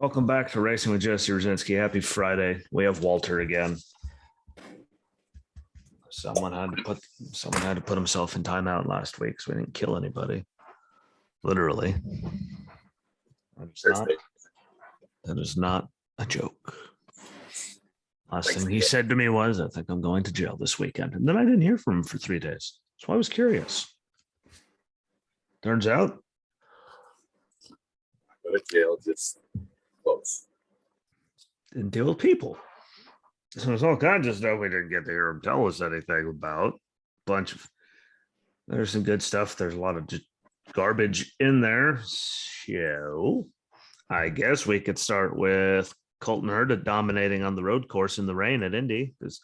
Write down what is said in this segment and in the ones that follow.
Welcome back to Racing with Jesse Rosinski. Happy Friday. We have Walter again. Someone had to put himself in timeout last week, so we didn't kill anybody. Literally. That is not a joke. Last thing he said to me was, I think I'm going to jail this weekend. And then I didn't hear from him for 3 days. So I was curious. Turns out. Go to jail, just close. Didn't deal with people. So there's all kinds of stuff we didn't get to hear him tell us anything about. There's some good stuff. There's a lot of garbage in there. So I guess we could start with Colton Herta dominating on the road course in the rain at Indy, because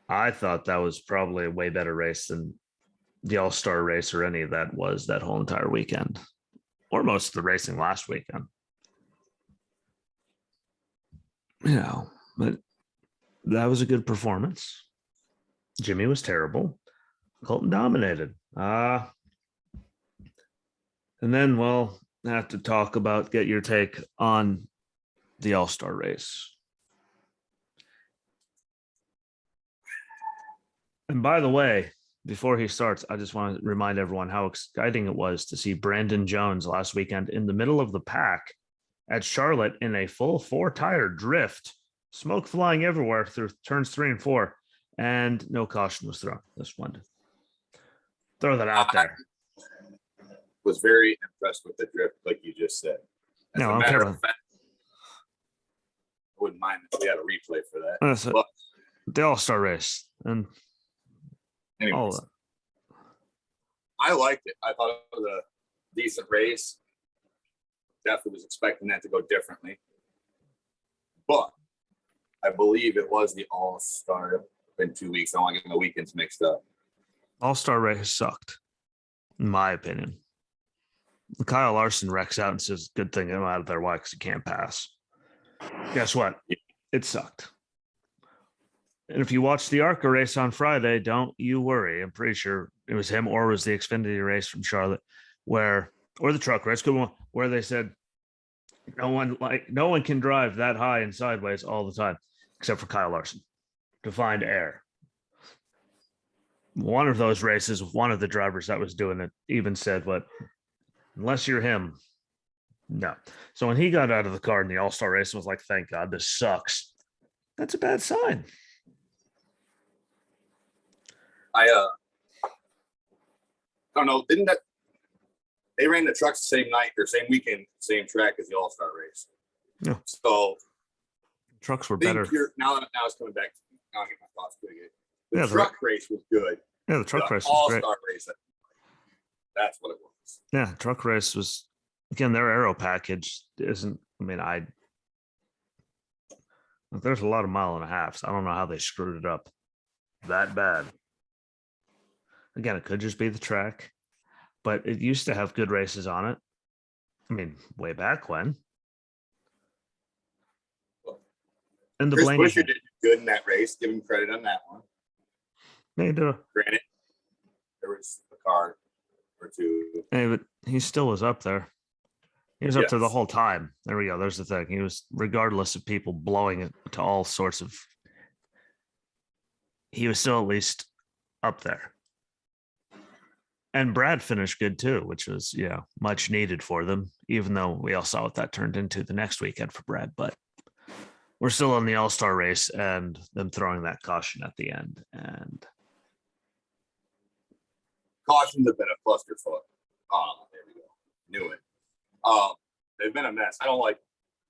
I thought that was probably a way better race than the All-Star race or any of that was that whole entire weekend, or most of the racing last weekend. But that was a good performance. Jimmy was terrible. Colton dominated. And then, I have to talk about, get your take on the All-Star race. And by the way, before he starts, I just want to remind everyone how exciting it was to see Brandon Jones last weekend in the middle of the pack at Charlotte in a full 4-tire drift, smoke flying everywhere through turns 3 and 4, and no caution was thrown. Just wanted to throw that out there. Was very impressed with the drift, like you just said. As no, a I'm matter terrible. of fact, I wouldn't mind if we had a replay for that. But the All-Star race. And anyways, I liked it. I thought it was a decent race. Definitely was expecting that to go differently. But I believe it was the All-Star in 2 weeks. I don't want to get my weekends mixed up. All-Star race sucked, in my opinion. Kyle Larson wrecks out and says, good thing I'm out of there. Why? Because he can't pass. Guess what? It sucked. And if you watch the ARCA race on Friday, don't you worry. I'm pretty sure it was him, or it was the Xfinity race from Charlotte, or the truck race, where they said no one can drive that high and sideways all the time, except for Kyle Larson, to find air. One of those races, one of the drivers that was doing it even said, unless you're him, no. So when he got out of the car in the All-Star race and was like, thank God, this sucks, that's a bad sign. I don't know. Didn't that they ran the trucks the same night or same weekend, same track as the All-Star race? Yeah. So trucks were better. Now it's coming back. Now I get my thoughts good again. The truck race was good. Yeah, the truck race was All-Star great. race. That's what it was. Yeah, truck race was, again, their aero package isn't. There's a lot of 1.5 miles. I don't know how they screwed it up that bad. Again, it could just be the track, but it used to have good races on it. Way back when. And the Chris Blaney Buescher did good in that race. Give him credit on that one. Granted, there was a car or two. Hey, but he still was up there. He was up there the whole time. There we go. There's the thing. He was, regardless of people blowing it to all sorts of, he was still at least up there. And Brad finished good too, which was, much needed for them, even though we all saw what that turned into the next weekend for Brad. But we're still on the All-Star race and them throwing that caution at the end. And cautions have been a clusterfuck. There we go. Knew it. They've been a mess. I don't like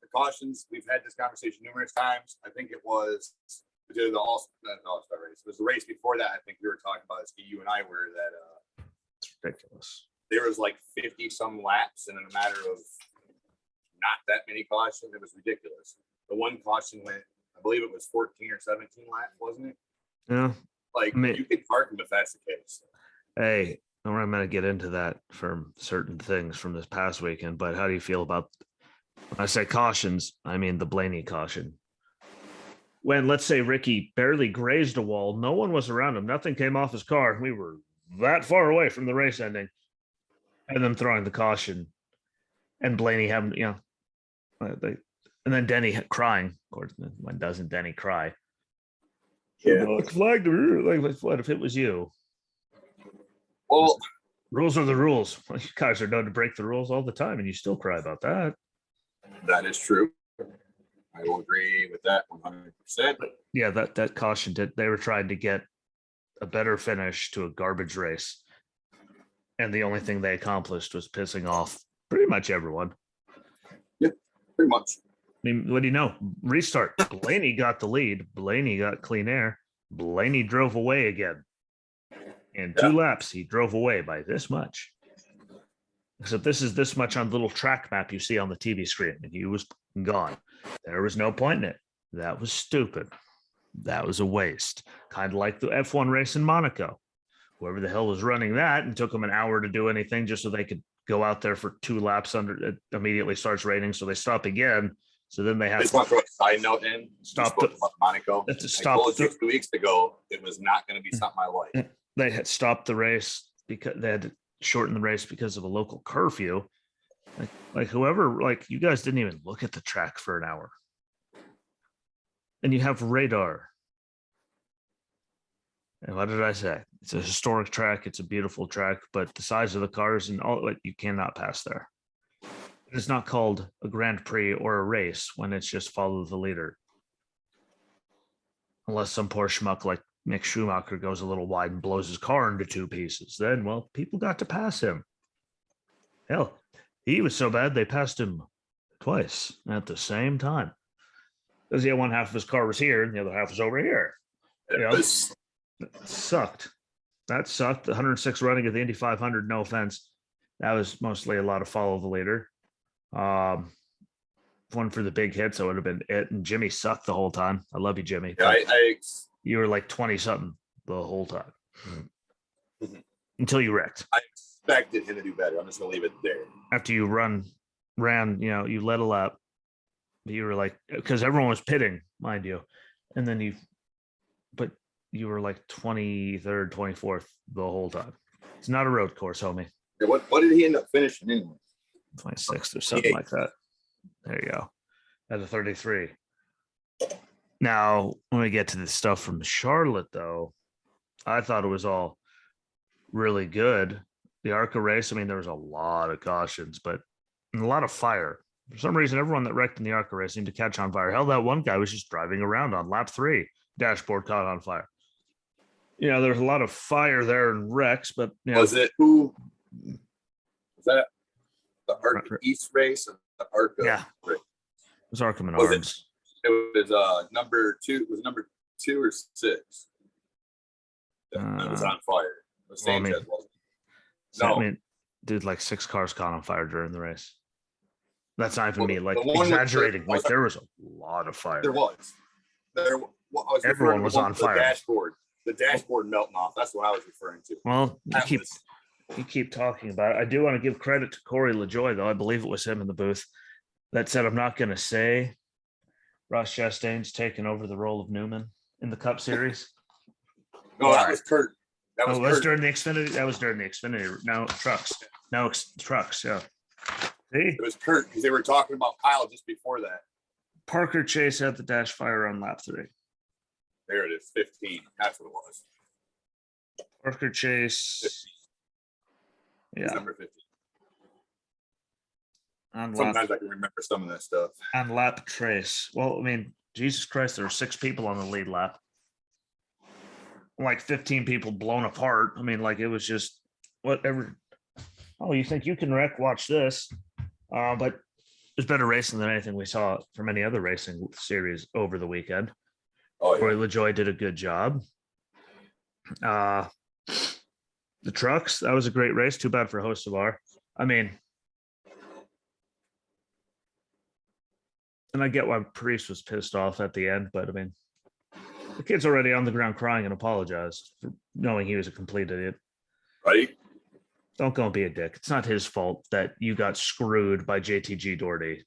the cautions. We've had this conversation numerous times. I think it was the All-Star race. It was the race before that. I think we were talking about this. You and I were that. It's ridiculous. There was like 50 some laps, and in a matter of not that many cautions, it was ridiculous. The one caution went, I believe it was 14 or 17 laps, wasn't it? Yeah. You could park them if that's the case. Hey, I'm going to get into that from certain things from this past weekend, but how do you feel about, when I say cautions, I mean the Blaney caution. When, let's say, Ricky barely grazed a wall, no one was around him, nothing came off his car, we were that far away from the race ending, and them throwing the caution, and Blaney having, And then Denny crying. Of course, when doesn't Denny cry? Yeah. Flag the rule. Like, what if it was you? Well, rules are the rules. Well, you guys are known to break the rules all the time, and you still cry about that. that is true. I will agree with that 100%. But yeah, that caution did. They were trying to get a better finish to a garbage race, and the only thing they accomplished was pissing off pretty much everyone. Yeah, pretty much. I mean, what do you know? Restart. Blaney got the lead. Blaney got clean air. Blaney drove away again. In 2 laps, he drove away by this much. Except this is this much on the little track map you see on the TV screen, and he was gone. There was no point in it. That was stupid. That was a waste. Kind of like the F1 race in Monaco. Whoever the hell was running that and took them an hour to do anything just so they could go out there for 2 laps under it immediately starts raining. So they stop again. So then they have to throw a side note in. Stop Monaco. I told you 2 weeks ago it was not going to be something I like. They had stopped the race because they had to shorten the race because of a local curfew. Like whoever, like you guys didn't even look at the track for an hour. And you have radar. And what did I say? It's a historic track. It's a beautiful track, but the size of the cars and all, you cannot pass there. It's not called a Grand Prix or a race when it's just follow the leader. Unless some poor schmuck like Mick Schumacher goes a little wide and blows his car into 2 pieces. Then, well, people got to pass him. Hell, he was so bad they passed him twice at the same time. Because yeah, one half of his car was here and the other half was over here. That sucked. That sucked. The 106 running of the Indy 500, no offense. That was mostly a lot of follow the leader. One for the big hits, that would have been it. And Jimmy sucked the whole time. I love you, Jimmy. Yeah, you were like 20-something the whole time. Until you wrecked. I expected him to do better. I'm just going to leave it there. After you ran, you led a lap. You were like, because everyone was pitting, mind you. And then you were like 23rd, 24th the whole time. It's not a road course, homie. Yeah, what did he end up finishing anyway? 26th or something like that. There you go. At a 33. Now, when we get to the stuff from Charlotte, though, I thought it was all really good. The ARCA race, I mean, there was a lot of cautions, but a lot of fire. For some reason, everyone that wrecked in the ARCA race seemed to catch on fire. Hell, that one guy was just driving around on lap 3. Dashboard caught on fire. There's a lot of fire there in wrecks, but was it who? Was that the ARCA East race or the ARCA? Yeah, race? It was ARCA Menards. It was number 2. Was it number 2 or 6? That was on fire. Sanchez wasn't. No, I mean, dude, like 6 cars caught on fire during the race. That's not even me, like exaggerating. Like there was a lot of fire. There was. Everyone was on fire. The dashboard melting off. That's what I was referring to. Well, you keep talking about it. I do want to give credit to Corey LaJoy, though. I believe it was him in the booth that said, I'm not going to say Ross Chastain's taken over the role of Newman in the Cup Series. No, that was Kurt. That was during the Xfinity. That was during the Xfinity. No, trucks. No, trucks. Yeah. See? It was Kurt because they were talking about Kyle just before that. Parker Chase had the dash fire on lap 3. There it is, 15. That's what it was. Parker Chase. 15. Yeah. Number 15. Sometimes I can remember some of that stuff. On lap trace. Well, I mean, Jesus Christ, there were 6 people on the lead lap. Like 15 people blown apart. I mean, like it was just whatever. Oh, you think you can wreck? Watch this. But there's better racing than anything we saw from any other racing series over the weekend. Oh, yeah. Corey LaJoy did a good job. The trucks, that was a great race. Too bad for Hocevar. I mean, and I get why Priest was pissed off at the end, but I mean, the kid's already on the ground crying and apologized for knowing he was a complete idiot. Right? Don't go and be a dick. It's not his fault that you got screwed by JTG Doherty.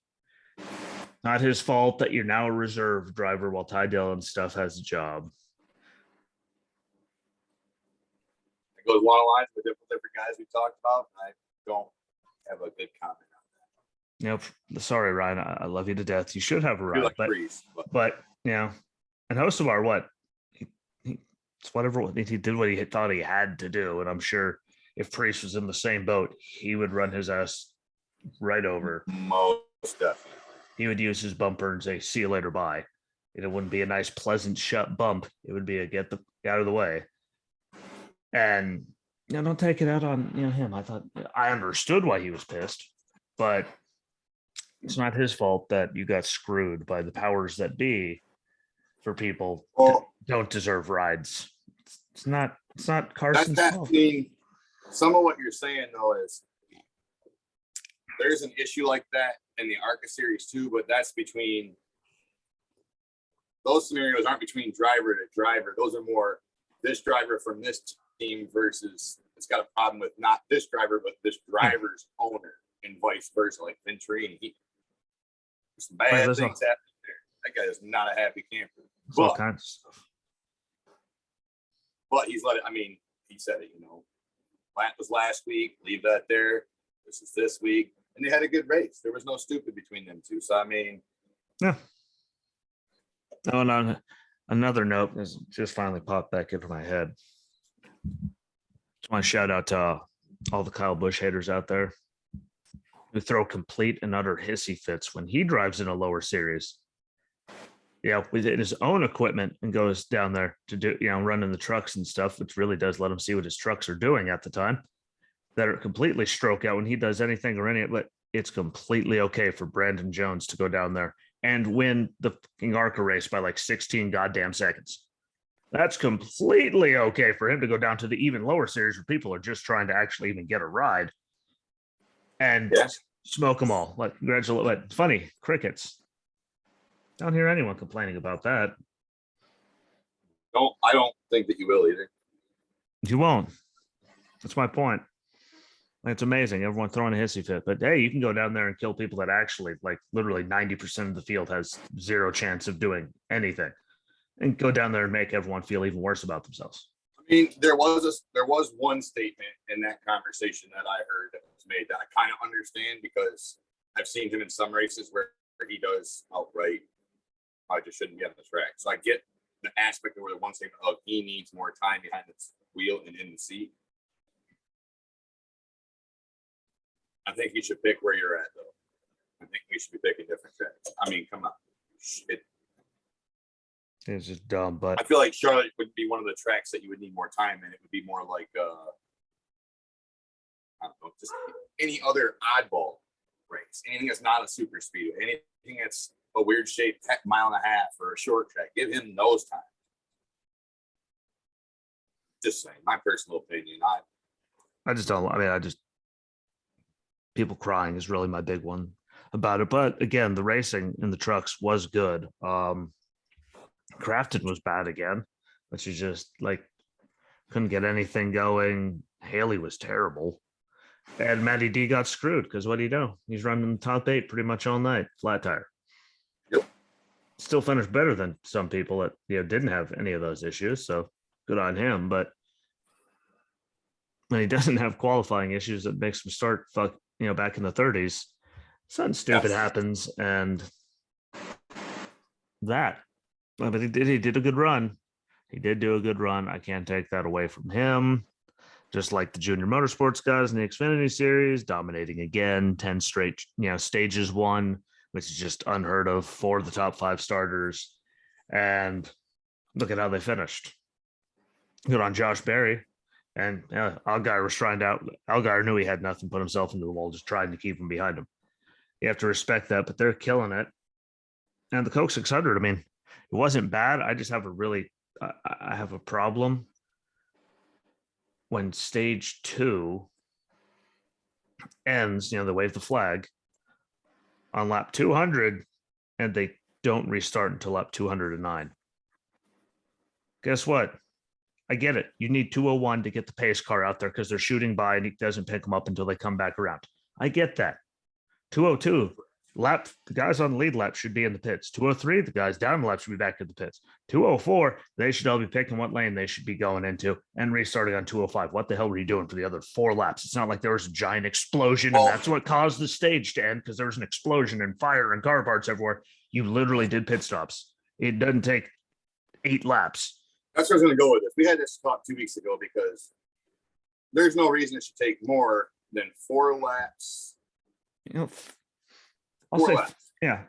Not his fault that you're now a reserve driver while Ty Dillon stuff has a job. It goes along the lines with different guys we talked about. I don't have a good comment on Sorry, Ryan, I love you to death. You should have a ride, like but Priest, and Hocevar, what it's whatever he did, what he thought he had to do, and I'm sure if Priest was in the same boat, he would run his ass right over. Most definitely. He would use his bumper and say, "See you later, bye." And it wouldn't be a nice, pleasant shut bump. It would be a get the out of the way. And don't take it out on him. I understood why he was pissed, but it's not his fault that you got screwed by the powers that be for people that don't deserve rides. It's not Carson's fault. I mean, some of what you're saying though is there's an issue like that in the ARCA series too, but that's between those scenarios aren't between driver to driver. Those are more this driver from this team versus it's got a problem with not this driver, but this driver's owner and vice versa. Like Venturini, some bad things happening there. That guy is not a happy camper. All kinds of stuff. But he's let it, he said it, that was last week, leave that there. This is this week. And they had a good race. There was no stupid between them two. So, yeah. Oh, and on another note, this just finally popped back into my head. Just want to shout out to all the Kyle Busch haters out there who throw complete and utter hissy fits when he drives in a lower series. With his own equipment and goes down there to do, running the trucks and stuff, which really does let him see what his trucks are doing at the time, that are completely stroke out when he does anything or any, but it's completely okay for Brandon Jones to go down there and win the fucking ARCA race by like 16 goddamn seconds. That's completely okay for him to go down to the even lower series where people are just trying to actually even get a ride and smoke them all. Like, congratulations. Funny, crickets. Don't hear anyone complaining about that. I don't think that you will either. You won't. That's my point. It's amazing. Everyone throwing a hissy fit, but hey, you can go down there and kill people that actually, like, literally 90% of the field has zero chance of doing anything, and go down there and make everyone feel even worse about themselves. There was one statement in that conversation that I heard that was made that I kind of understand because I've seen him in some races where he does outright, I just shouldn't be on the track. So I get the aspect of where the one statement of he needs more time behind the wheel and in the seat. I think you should pick where you're at, though. I think we should be picking different tracks. Come on. It's just dumb, but I feel like Charlotte would be one of the tracks that you would need more time in. It would be more like, I don't know, just any other oddball race. Anything that's not a super speedway. Anything that's a weird shaped mile and a half or a short track. Give him those times. Just saying, my personal opinion. I just don't. People crying is really my big one about it. But again, the racing in the trucks was good. Crafton was bad again, which is just like couldn't get anything going. Haley was terrible. And Matty D got screwed because what do you know? He's running the top 8 pretty much all night, flat tire. Yep. Still finished better than some people that didn't have any of those issues. So good on him. But when he doesn't have qualifying issues, that makes him start back in the 30s. Something stupid happens, and but he did a good run. He did do a good run. I can't take that away from him. Just like the junior motorsports guys in the Xfinity series, dominating again, 10 straight, stages won, which is just unheard of for the top 5 starters. And look at how they finished. Good on Josh Berry. And Allgaier was trying to Allgaier knew he had nothing, put himself into the wall, just trying to keep him behind him. You have to respect that, but they're killing it. And the Coke 600, it wasn't bad. I just have I have a problem when stage 2 ends, they wave the flag on lap 200 and they don't restart until lap 209. Guess what? I get it. You need 201 to get the pace car out there because they're shooting by and he doesn't pick them up until they come back around. I get that. 202, The guys on the lead lap should be in the pits. 203, the guys down the lap should be back in the pits. 204, they should all be picking what lane they should be going into and restarting on 205. What the hell were you doing for the other 4 laps? It's not like there was a giant explosion and that's what caused the stage to end, because there was an explosion and fire and car parts everywhere. You literally did pit stops. It doesn't take 8 laps. That's where I was going to go with this. We had this talk 2 weeks ago because there's no reason it should take more than 4 laps. You know, I'll say, yeah.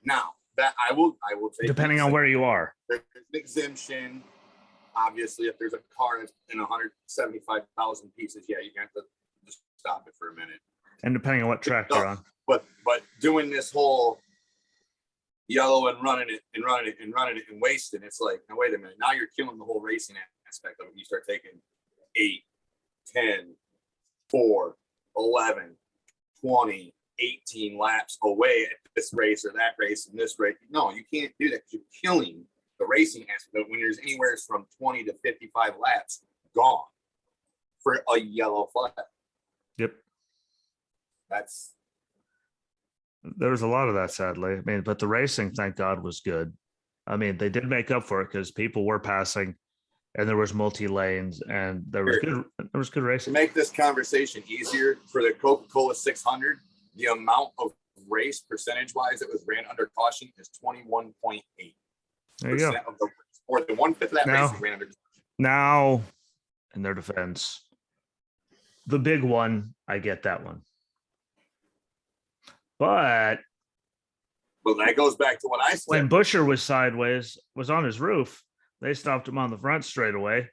Now that I will take, depending on where you are. There's an exemption. Obviously, if there's a car that's in 175,000 pieces, yeah, you have to just stop it for a minute. And depending on what track you're on. But doing this whole yellow and running it and wasting, it's like, now wait a minute. Now you're killing the whole racing aspect of it. You start taking 8, 10, 4, 11, 20, 18 laps away at this race or that race and this race. No, you can't do that because you're killing the racing aspect when there's anywhere from 20 to 55 laps gone for a yellow flag. Yep. There was a lot of that, sadly. I mean, but the racing, thank God, was good. I mean, they did make up for it because people were passing and there was multi-lanes and there was good racing. To make this conversation easier, for the Coca Cola 600, the amount of race percentage-wise that was ran under caution is 21.8%. There you go. Or the 1/5 of that race ran under caution. Now, in their defense, the big one, I get that one. But that goes back to what I said. When Busher was sideways, was on his roof, they stopped him on the front straight away,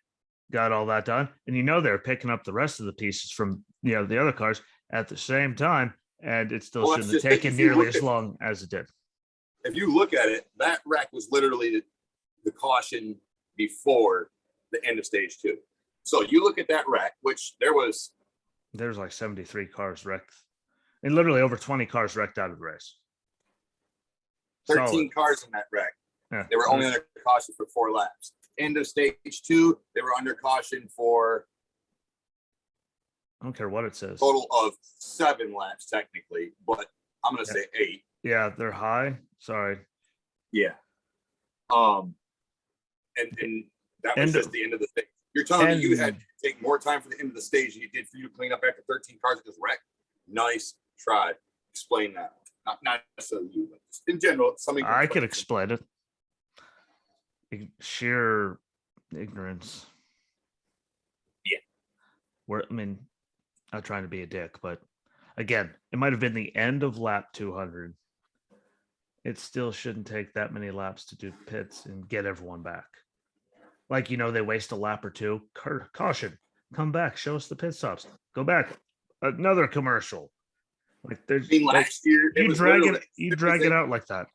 got all that done. And they're picking up the rest of the pieces from the other cars at the same time. And it still shouldn't have taken nearly as long as it did. If you look at it, that wreck was literally the caution before the end of stage 2. So you look at that wreck, which there's like 73 cars wrecked. And literally over 20 cars wrecked out of the race. 13 cars in that wreck. Yeah. They were only under caution for 4 laps. End of stage 2, they were under caution for, I don't care what it says. Total of 7 laps technically, but I'm going to say 8. Yeah, they're high. Sorry. Yeah. And that was just the end of the stage. You're telling me you had to take more time for the end of the stage than you did for you to clean up after 13 cars that just wrecked? Nice try. Explain that. Not necessarily you, but just in general, something. I could explain it. Sheer ignorance. Yeah. Not trying to be a dick, but again, it might have been the end of lap 200. It still shouldn't take that many laps to do pits and get everyone back. Like, they waste a lap or 2. Caution. Come back. Show us the pit stops. Go back. Another commercial. Like there's last year, you drag it out like that.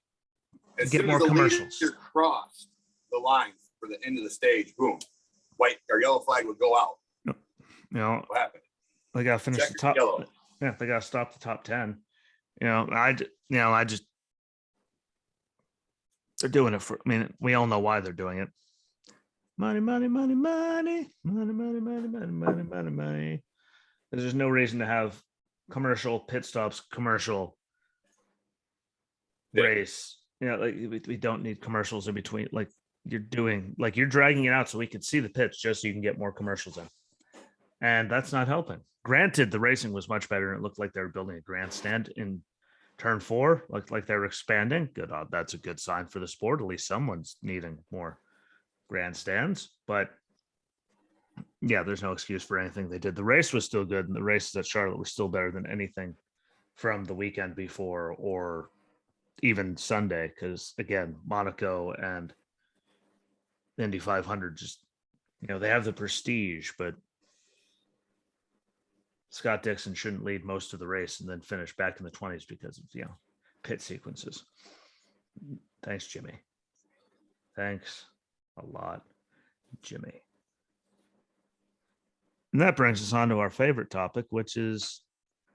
Get more commercials. Crossed the line for the end of the stage, boom, white or yellow flag would go out. What happened? They got to finish the top. Yellow. Yeah, they got to stop the top 10. They're doing it for. We all know why they're doing it. Money, money, money, money, money, money, money, money, money, money, money. There's no reason to have commercial pit stops, commercial race. We don't need commercials in between. Like you're dragging it out so we can see the pits just so you can get more commercials in. And that's not helping. Granted, the racing was much better and it looked like they were building a grandstand in turn 4, like they were expanding. Good. That's a good sign for the sport. At least someone's needing more grandstands. But yeah, there's no excuse for anything they did. The race was still good, and the races at Charlotte were still better than anything from the weekend before or even Sunday. Because again, Monaco and the Indy 500 just, they have the prestige, but Scott Dixon shouldn't lead most of the race and then finish back in the 20s because of, pit sequences. Thanks, Jimmy. Thanks a lot, Jimmy. And that brings us on to our favorite topic, which is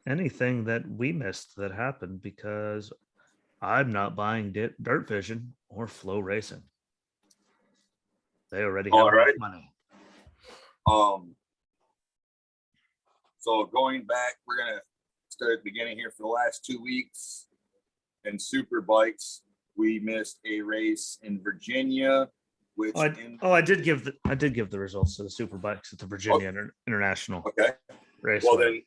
anything that we missed that happened because I'm not buying Dirt Vision or Flow Racing. They already have enough money. So going back, we're going to start at the beginning here for the last 2 weeks. and super bikes, we missed a race in Virginia, which I did give the results to the super bikes at the Virginia International Raceway. Well, then,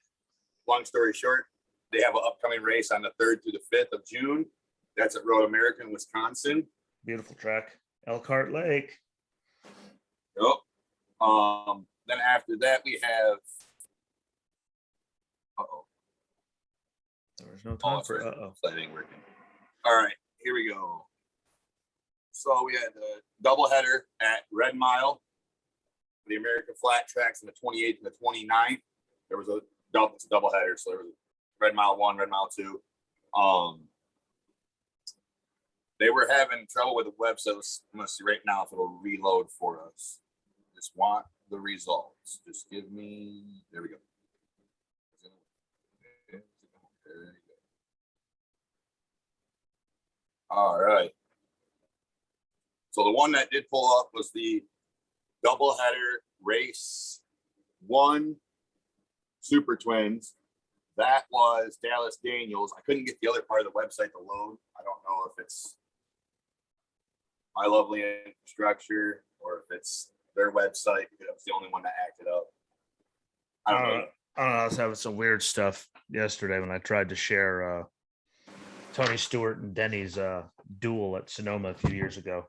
long story short, they have an upcoming race on the 3rd through the 5th of June. That's at Road America in Wisconsin. Beautiful track, Elkhart Lake. Yep. Then after that, we have. There was no time for That ain't working. All right, here we go. So we had the doubleheader at Red Mile, the American Flat Tracks on the 28th and the 29th. There was a doubleheader, so there was Red Mile 1, Red Mile 2. They were having trouble with the website. I'm going to see right now if it'll reload for us. Just want the results. Just give me. There we go. There you go. All right. So the one that did pull up was the doubleheader race 1 Super Twins. That was Dallas Daniels. I couldn't get the other part of the website to load. I don't know if it's my lovely infrastructure or if it's their website, because that's the only one that acted up. I don't know. I was having some weird stuff yesterday when I tried to share Tony Stewart and Denny's duel at Sonoma a few years ago.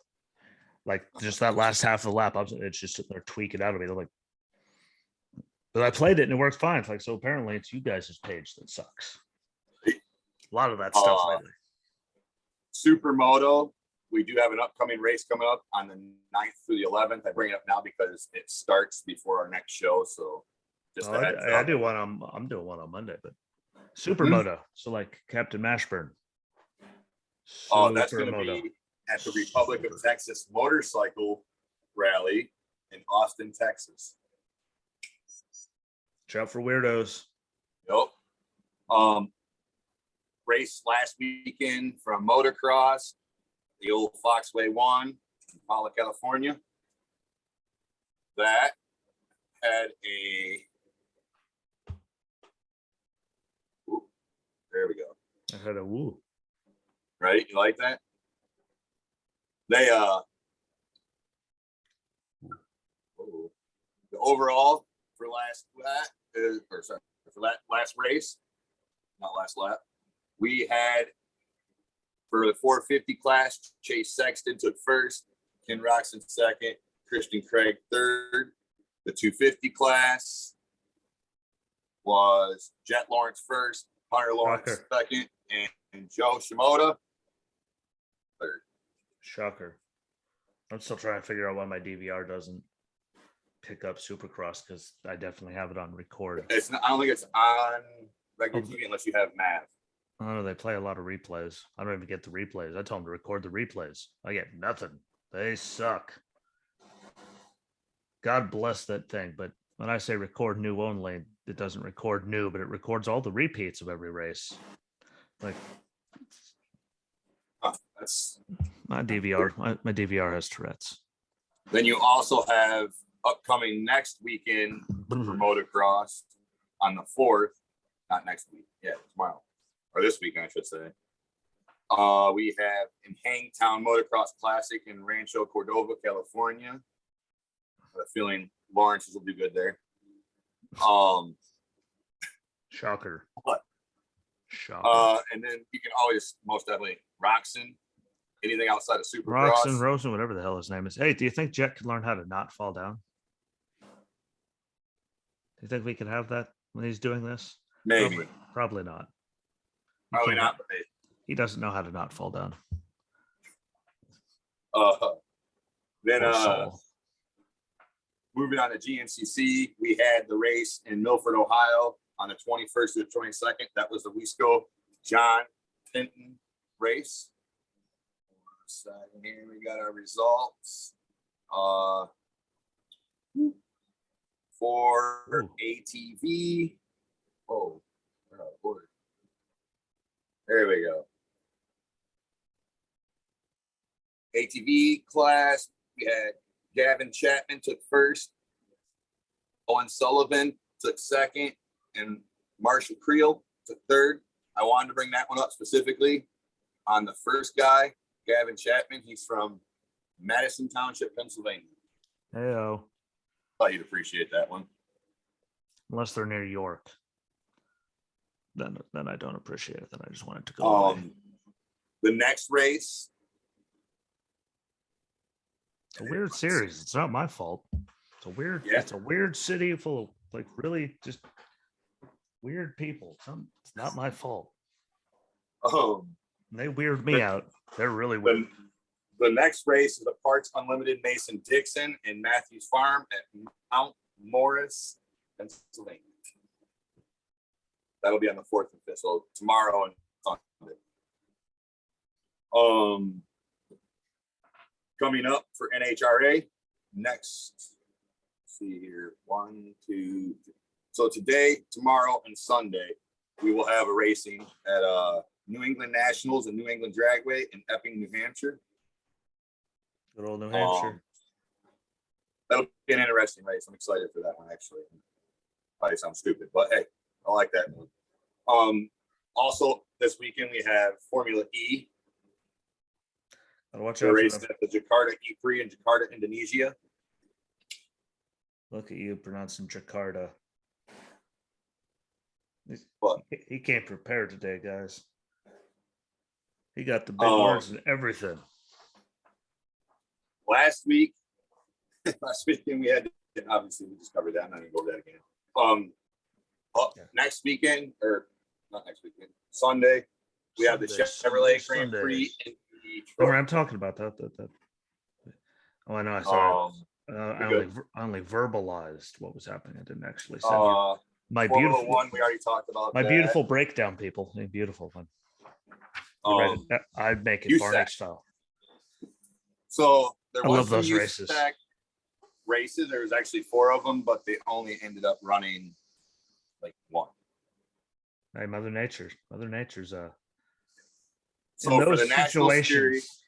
Like just that last half of the lap, it's just sitting there tweaking out of me. They're like, but I played it and it worked fine. It's like, so apparently it's you guys' page that sucks. A lot of that stuff lately. Supermoto, we do have an upcoming race coming up on the 9th through the 11th. I bring it up now because it starts before our next show. So just I do one on. I'm doing one on Monday, but Supermoto. So like Captain Mashburn. That's going to be at the Republic of Texas Motorcycle Rally in Austin, Texas. Watch out for weirdos. Yep. Race last weekend from motocross, the old Foxway 1 in Pala, California. That had a. Ooh, there we go. I had a woo. Right? You like that? They the overall for last race, not last lap, we had for the 450 class, Chase Sexton took first, Ken Roxon second, Christian Craig third. The 250 class was Jet Lawrence first, Hunter Lawrence second, and Joe Shimoda third. Shocker. I'm still trying to figure out why my DVR doesn't pick up Supercross, because I definitely have it on record. It's not, I don't think it's on regular TV unless you have Mav. I don't know. They play a lot of replays. I don't even get the replays. I tell them to record the replays. I get nothing. They suck. God bless that thing. But when I say record new only, it doesn't record new, but it records all the repeats of every race. Like, that's my DVR. My DVR has Tourette's. Then you also have upcoming next weekend for motocross on the 4th. Not next week. Yeah, tomorrow. Or this weekend, I should say. We have in Hangtown Motocross Classic in Rancho Cordova, California. I have a feeling Lawrence's will do good there. Shocker. What? Shocker. And then you can always most definitely Roxon. Anything outside of Supercross. Roxon, Rosen, whatever the hell his name is. Hey, do you think Jet can learn how to not fall down? Do you think we can have that when he's doing this? Maybe. Probably not. Probably not. But he doesn't know how to not fall down. Then moving on to GNCC, we had the race in Milford, Ohio on the 21st to the 22nd. That was the Wisco John Pinton race. Here we got our results. For ATV. Oh, we're out of order. There we go. ATV class, we had Gavin Chapman took first, Owen Sullivan took second, and Marshall Creel took third. I wanted to bring that one up specifically. on the first guy, Gavin Chapman. He's from Madison Township, Pennsylvania. Heyo. Thought you'd appreciate that one. Unless they're near York, then I don't appreciate it. Then I just want it to go away. The next race. It's a weird series. It's not my fault. It's a weird. Yeah. It's a weird city full of like really just weird people. It's not my fault. They weird me out. They're really weird. The next race is the Parts Unlimited Mason Dixon in Matthews Farm at Mount Morris, Pennsylvania. That'll be on the 4th and 5th. So tomorrow and Sunday. Coming up for NHRA next. Let's see here. 1, 2, 3. So today, tomorrow, and Sunday, we will have a racing at New England Nationals and New England Dragway in Epping, New Hampshire. Good old New Hampshire. That'll be an interesting race. I'm excited for that one, actually. Probably sounds stupid, but hey, I like that one. Also, this weekend we have Formula E. Watch The out race for at the Jakarta E3 in Jakarta, Indonesia. Look at you pronouncing Jakarta. What? He came prepared today, guys. He got the big words and everything. Last weekend we had, obviously we just covered that. I'm not gonna go over that again. Next weekend, or not next weekend, Sunday, we have the Chevrolet Grand Prix in Detroit. I'm talking about that. Oh, I know. Sorry. I only verbalized what was happening. I didn't actually say my beautiful one. We already talked about my beautiful breakdown, people. A beautiful one. I'd make it USAC. Barnett style. So there I was love those USAC races. There was actually 4 of them, but they only ended up running like 1. Hey, Mother Nature's So in for those the national situations. series,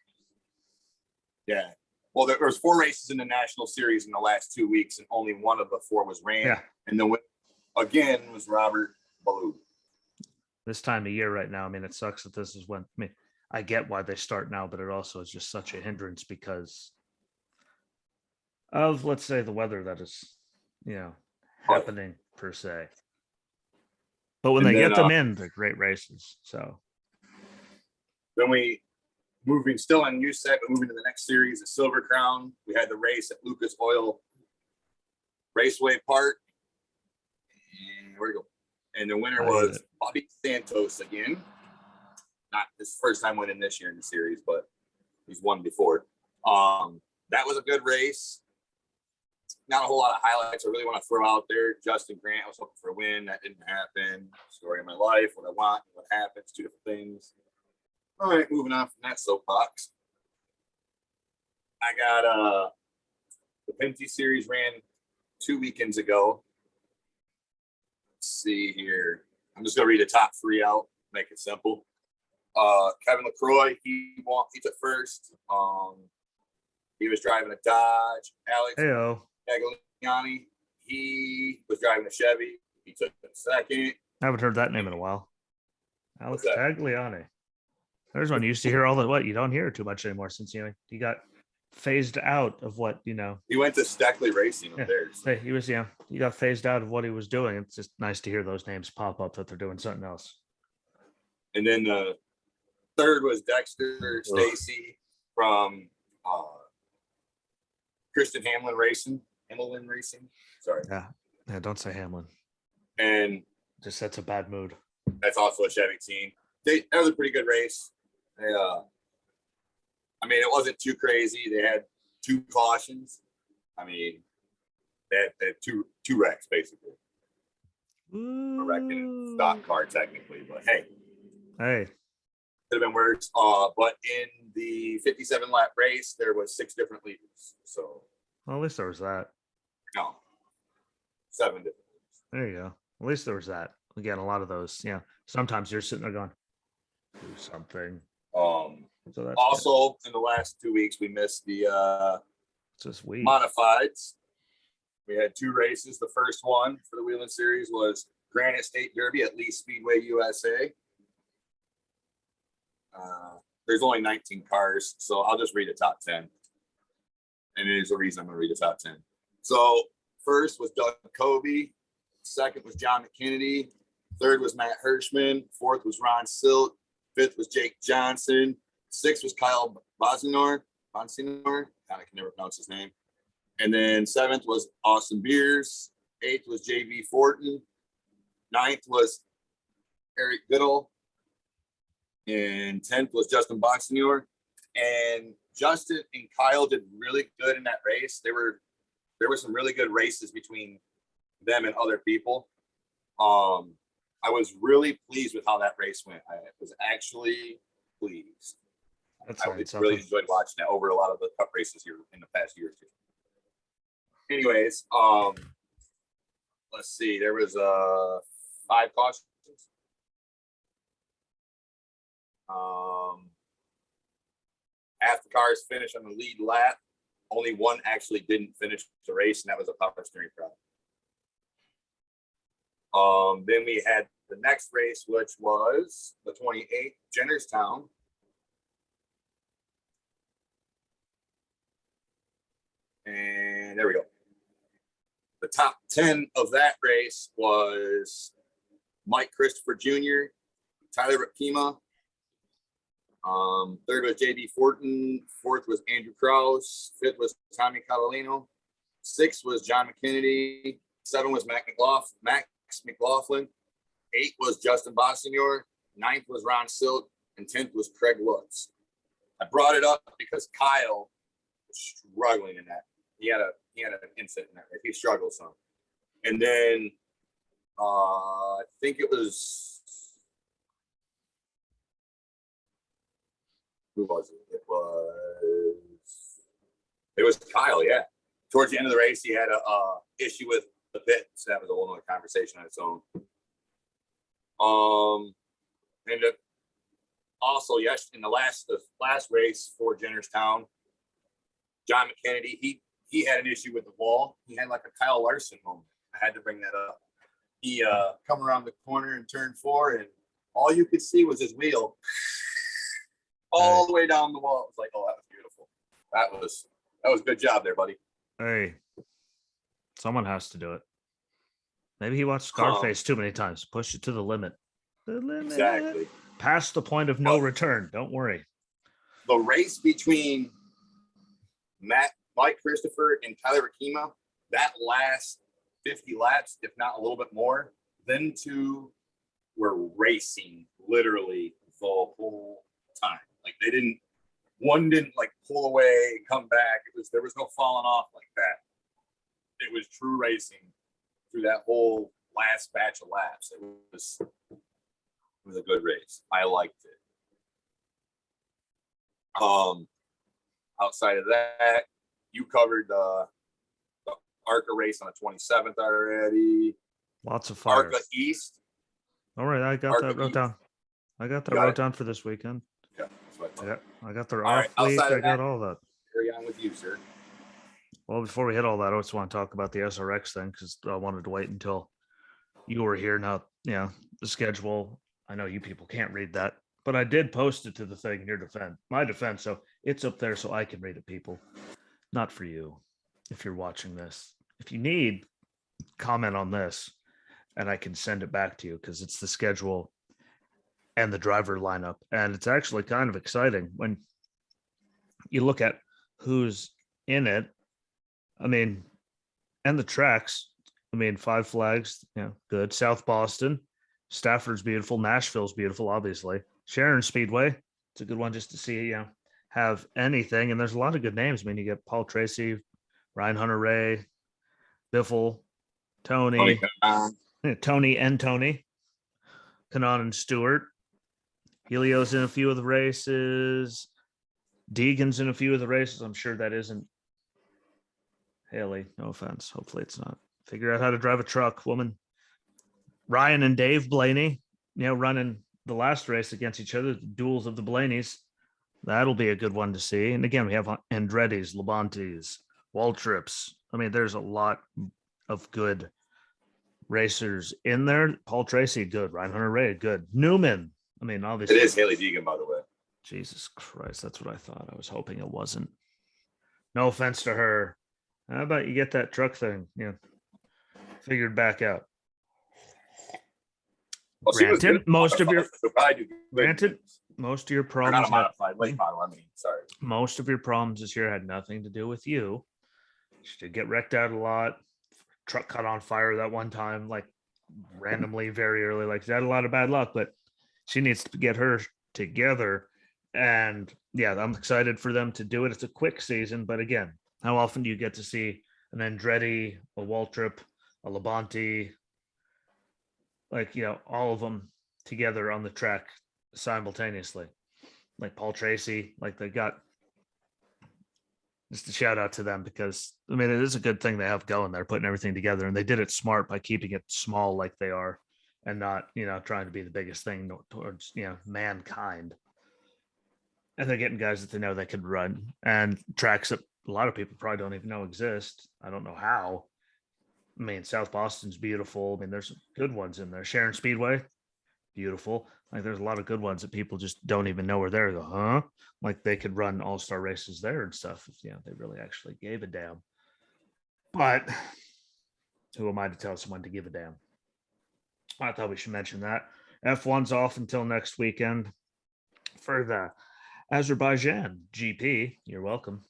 yeah. Well, there was 4 races in the national series in the last 2 weeks, and only 1 of the 4 was ran. Yeah. And then again was Robert Ballou. This time of year right now, I mean, it sucks that this is when, I get why they start now, but it also is just such a hindrance because of, let's say, the weather that is, happening per se. But when they get them in, they're great races. So then moving still on USAC, but moving to the next series, the Silver Crown. We had the race at Lucas Oil Raceway Park. And where we go? And the winner was Bobby Santos again. Not his first time winning this year in the series, but he's won before. That was a good race. Not a whole lot of highlights I really want to throw out there. Justin Grant, I was hoping for a win. That didn't happen. Story of my life, what I want, what happens, 2 different things. All right, moving on from that soapbox. I got the Penty Series ran 2 weekends ago. Let's see here. I'm just gonna read the top 3 out, make it simple. Kevin LaCroix, he took first. He was driving a Dodge. Alex Tagliani, he was driving a Chevy. He took second. I haven't heard that name in a while. Alex Tagliani. There's one you used to hear all the what you don't hear too much anymore since he got phased out of what He went to Steckley Racing up there. So. He got phased out of what he was doing. It's just nice to hear those names pop up that they're doing something else. And then the third was Dexter Stacy from Christian Hamlin Racing. Sorry. Yeah, don't say Hamlin. And just sets a bad mood. That's also a Chevy team. That was a pretty good race. It wasn't too crazy. They had 2 cautions. They had two wrecks basically. A wreck in a stock car technically, but hey, could have been worse. But in the 57 lap race, there was 6 different leaders. So well, at least there was that. No, 7 different leaders. There you go. At least there was that. Again, a lot of those. Yeah. Sometimes you're sitting there going, do something. So that's also good. In the last 2 weeks, we missed the just week modifieds. We had 2 races. The first one for the Whelen Series was Granite State Derby at Lee Speedway, USA. there's only 19 cars, so I'll just read the top 10. And there's a reason I'm going to read the top 10. So first was Doug Covey. Second was John McKinney. Third was Matt Hirschman. Fourth was Ron Silt. Fifth was Jake Johnson. Sixth was Kyle Bonsignor. I can never pronounce his name. And then seventh was Austin Beers. Eighth was JV Fortin. Ninth was Eric Goodall. And 10th was Justin Bonsignor. And Justin and Kyle did really good in that race. There were some really good races between them and other people. I was really pleased with how that race went. I was actually pleased. I really enjoyed watching that over a lot of the cup races here in the past year or two. Anyways, let's see. There was 5 cautions. Half the cars finished on the lead lap. Only one actually didn't finish the race, and that was a power steering problem. Then we had the next race, which was the 28th, Jennerstown. And there we go. The top 10 of that race was Mike Christopher Jr., Tyler Rakima. Third was JD Fortin. Fourth was Andrew Krause. Fifth was Tommy Catalino. Sixth was John McKinney. 7 was Max McLaughlin. 8 was Justin Bonsignor. 9th was Ron Silt. And 10th was Craig Lutz. I brought it up because Kyle was struggling in that. He had an incident in that race. He struggled some. And then I think it was, who was it? It was Kyle, yeah. Towards the end of the race, he had a issue with the pit, so that was a whole other conversation on its own. And also, yes, in the last race for Jennerstown, John McKennedy, he had an issue with the wall. He had like a Kyle Larson moment. I had to bring that up. He come around the corner in turn 4, and all you could see was his wheel all the way down the wall. It was like, oh, that was beautiful. That was good job there, buddy. Hey, someone has to do it. Maybe he watched Scarface too many times. Push it to the limit. The limit. Exactly. Past the point of no return. Don't worry. The race between Mike Christopher and Tyler Rakima, that last 50 laps, if not a little bit more, them two were racing literally the whole time. Like one didn't like pull away, come back. There was no falling off like that. It was true racing through that whole last batch of laps. It was a good race. I liked it. Outside of that, you covered the ARCA race on the 27th already. Lots of fires. ARCA East. All right, I got that wrote down. I got that wrote down for this weekend. Yeah, that's what I thought. Yeah, I got the off fleet. I got all that. Carry on with you, sir. Well, before we hit all that, I just want to talk about the SRX thing because I wanted to wait until you were here. Now, the schedule. I know you people can't read that, but I did post it to the thing in your defense, my defense. So it's up there so I can read it, people. Not for you. If you're watching this, if you need, comment on this and I can send it back to you because it's the schedule and the driver lineup. And it's actually kind of exciting when you look at who's in it. I mean, and the tracks, 5 Flags, good. South Boston, Stafford's beautiful. Nashville's beautiful, obviously. Sharon Speedway, it's a good one just to see, have anything. And there's a lot of good names. You get Paul Tracy, Ryan Hunter-Ray, Biffle, Tony and Tony, Kanon and Stewart. Helio's in a few of the races. Deegan's in a few of the races. I'm sure that isn't Haley. No offense. Hopefully it's not. Figure out how to drive a truck, woman. Ryan and Dave Blaney, running the last race against each other, the duels of the Blaneys. That'll be a good one to see. And again, we have Andretti's, Labantes, Waltrips. There's a lot of good racers in there. Paul Tracy, good. Ryan Hunter-Ray, good. Newman. Obviously. It is Haley Deegan, by the way. Jesus Christ, that's what I thought. I was hoping it wasn't. No offense to her. How about you get that truck thing, figured back out? Well, Granted, most of your problems, not a modified late model. I mean, sorry. Most of your problems this year had nothing to do with you. She did get wrecked out a lot. Truck caught on fire that one time, like randomly, very early. Like she had a lot of bad luck, but she needs to get her together. And yeah, I'm excited for them to do it. It's a quick season, but again, how often do you get to see an Andretti, a Waltrip, a Labonte, like, all of them together on the track simultaneously? Like Paul Tracy, like they got, just a shout out to them, because I mean, it is a good thing they have going there, putting everything together, and they did it smart by keeping it small like they are, and not, trying to be the biggest thing towards, mankind. And they're getting guys that they know they could run, and tracks that a lot of people probably don't even know exist. I don't know how. I mean, South Boston's beautiful. I mean, there's some good ones in there. Sharon Speedway, beautiful. Like there's a lot of good ones that people just don't even know are there. Go, huh? Like they could run all-star races there and stuff if they really actually gave a damn. But who am I to tell someone to give a damn? I thought we should mention that. F1's off until next weekend for the Azerbaijan GP. You're welcome.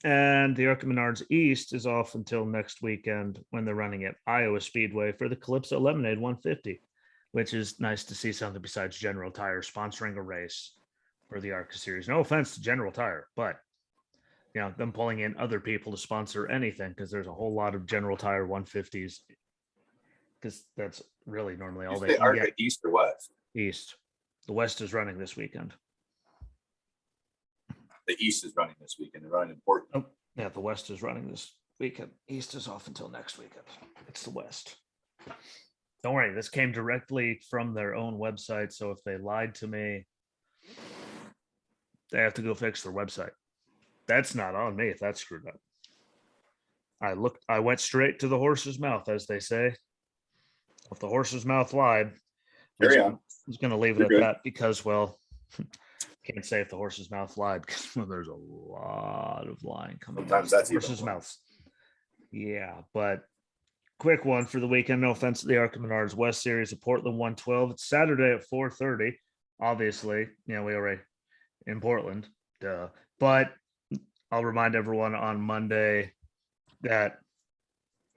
And the ARCA Menards East is off until next weekend when they're running at Iowa Speedway for the Calypso Lemonade 150, which is nice to see something besides General Tire sponsoring a race for the ARCA series. No offense to General Tire, but them pulling in other people to sponsor anything, because there's a whole lot of General Tire 150s, because that's really normally all they can ARCA get. East or West? East. The West is running this weekend. The East is running this weekend. They're running in Portland. Oh, yeah, the West is running this weekend. East is off until next weekend. It's the West. Don't worry, this came directly from their own website, so if they lied to me, they have to go fix their website. That's not on me if that's screwed up. I went straight to the horse's mouth, as they say. If the horse's mouth lied, I was going to leave it at that, because, well, can't say if the horse's mouth lied, because there's a lot of lying coming out of the horse's mouth. Yeah, but quick one for the weekend. No offense to the ARCA Menards West Series of Portland 112. It's Saturday at 4:30. Obviously, we already in Portland, duh. But I'll remind everyone on Monday that,